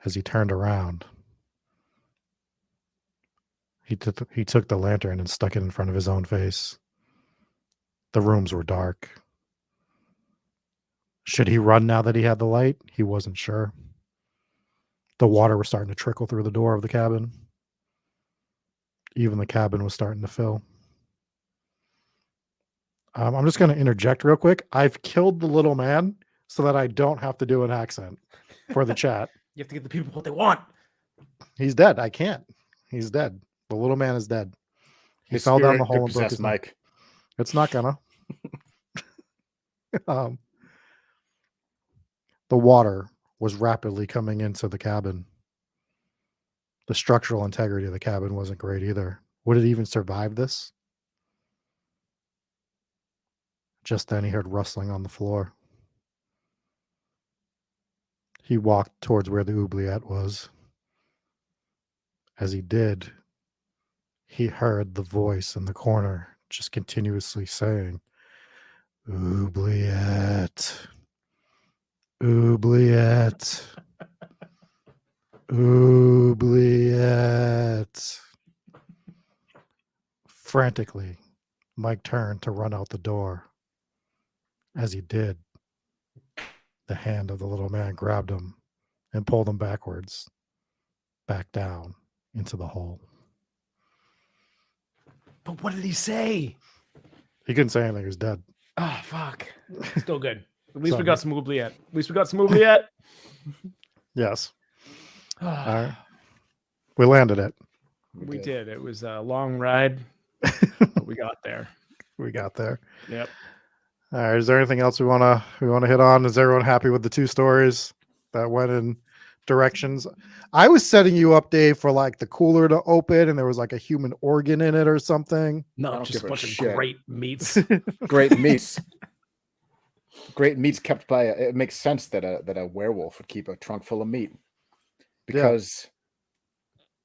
As he turned around, he took the lantern and stuck it in front of his own face. The rooms were dark. Should he run now that he had the light? He wasn't sure. The water was starting to trickle through the door of the cabin. Even the cabin was starting to fill. I'm just going to interject real quick. I've killed the little man so that I don't have to do an accent for the chat. You have to give the people what they want. He's dead. I can't. He's dead. The little man is dead. He His fell down spirit the hole could and broke possess his neck. Mike. It's not gonna. The water was rapidly coming into the cabin. The structural integrity of the cabin wasn't great either. Would it even survive this? Just then he heard rustling on the floor. He walked towards where the oubliette was. As he did, he heard the voice in the corner just continuously saying, "Oubliette, oubliette, oubliette." Frantically, Mike turned to run out the door. As he did, the hand of the little man grabbed him and pulled him backwards, back down into the hole. But what did he say? He couldn't say anything. He was dead. Oh, fuck. Still good. At least we Sorry. got some oubliette. At least we got some oubliette. Yes. All right. We landed it. We did. It was a long ride, but we got there. We got there. Yep. All right. Is there anything else we wanna hit on? Is everyone happy with the two stories that went in directions? I was setting you up, Dave, for like the cooler to open and there was like a human organ in it or something. I No, don't just a give a bunch of shit. great meats. Great meats. Great meats kept by it makes sense that a werewolf would keep a trunk full of meat because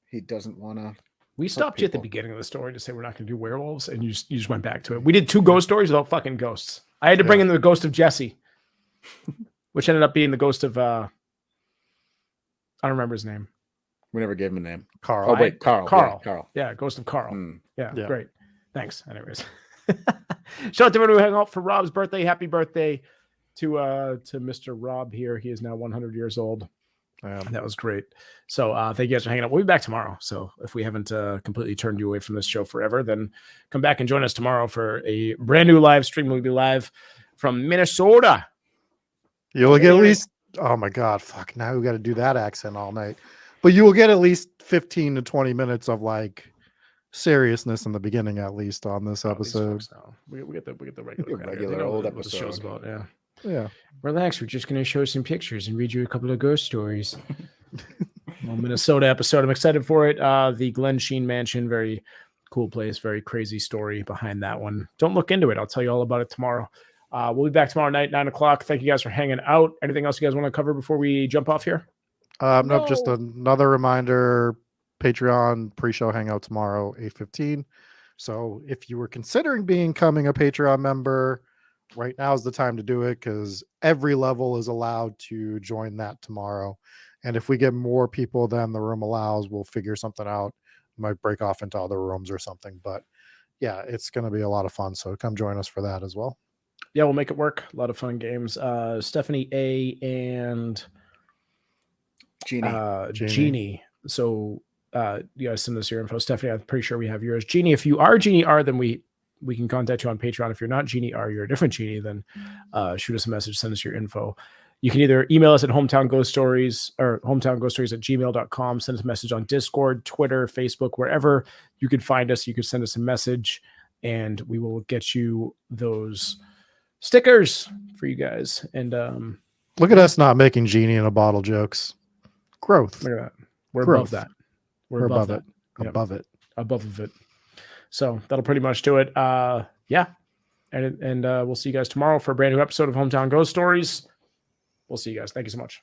he doesn't want to. We stopped you at the people. beginning of the story to say we're not going to do werewolves, and you just went back to it. We did 2 ghost stories without fucking ghosts. I had to bring in the ghost of Jesse, which ended up being the ghost of I don't remember his name. We never gave him a name. Carl. Oh wait, Carl. Carl. Yeah, Carl. Yeah, Ghost of Carl. Hmm. Yeah, Yeah. great. Thanks. Anyways, shout out to everyone who hung out for Rob's birthday. Happy birthday to Mr. Rob here. He is now 100 years old. That was great. So thank you guys for hanging out. We'll be back tomorrow. So if we haven't completely turned you away from this show forever, then come back and join us tomorrow for a brand new live stream. We'll be live from Minnesota. You'll get at least, oh my God, fuck, now we got to do that accent all night. But you will get at least 15 to 20 minutes of like seriousness in the beginning, at least on this episode. We get the regular, Regular old what the show's episode. about. Yeah. Yeah. Relax. We're just going to show some pictures and read you a couple of ghost stories. Well, Minnesota episode. I'm excited for it. The Glen Sheen Mansion, very cool place, very crazy story behind that one. Don't look into it. I'll tell you all about it tomorrow. We'll be back tomorrow night, 9:00. Thank you guys for hanging out. Anything else you guys want to cover before we jump off here? Nope, just another reminder, Patreon pre-show hangout tomorrow, 8:15. So if you were considering becoming a Patreon member, right now is the time to do it because every level is allowed to join that tomorrow. And if we get more people than the room allows, we'll figure something out. Might break off into other rooms or something. But yeah, it's going to be a lot of fun. So come join us for that as well. Yeah, we'll make it work. A lot of fun games. Stephanie A and Jeannie. So you guys send us your info. Stephanie, I'm pretty sure we have yours. Jeannie, if you are Jeannie R, then we can contact you on Patreon. If you're not Jeannie R, you're a different Jeannie, then shoot us a message, send us your info. You can either email us at hometown ghost stories or hometownghoststories@gmail.com. Send us a message on Discord, Twitter, Facebook, wherever you could find us. You could send us a message and we will get you those stickers for you guys. And look at us not making genie in a bottle jokes. Growth. look at that. We're Growth. above that. We're above that. it. Yep. Above it. Above of it. So that'll pretty much do it. Yeah. And we'll see you guys tomorrow for a brand new episode of Hometown Ghost Stories. We'll see you guys. Thank you so much.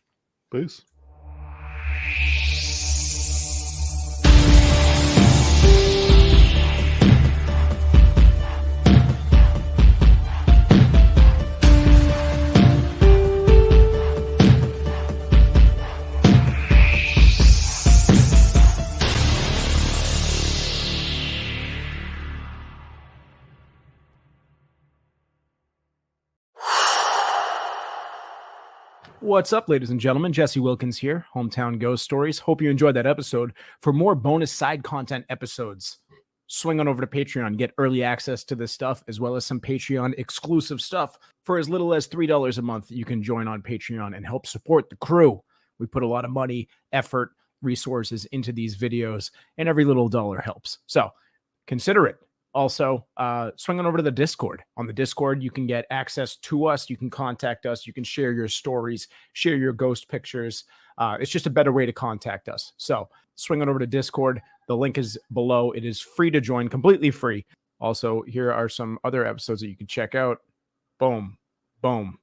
Peace. What's up, ladies and gentlemen? Jesse Wilkins here, Hometown Ghost Stories. Hope you enjoyed that episode. For more bonus side content episodes, swing on over to Patreon. Get early access to this stuff, as well as some Patreon exclusive stuff. For as little as $3 a month, you can join on Patreon and help support the crew. We put a lot of money, effort, resources into these videos, and every little dollar helps. So consider it. Also, swing on over to the Discord. On the Discord, you can get access to us. You can contact us. You can share your stories, share your ghost pictures. It's just a better way to contact us. So swing on over to Discord. The link is below. It is free to join, completely free. Also, here are some other episodes that you can check out. Boom, boom.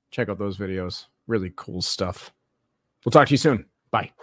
Check out those videos. Really cool stuff. We'll talk to you soon. Bye.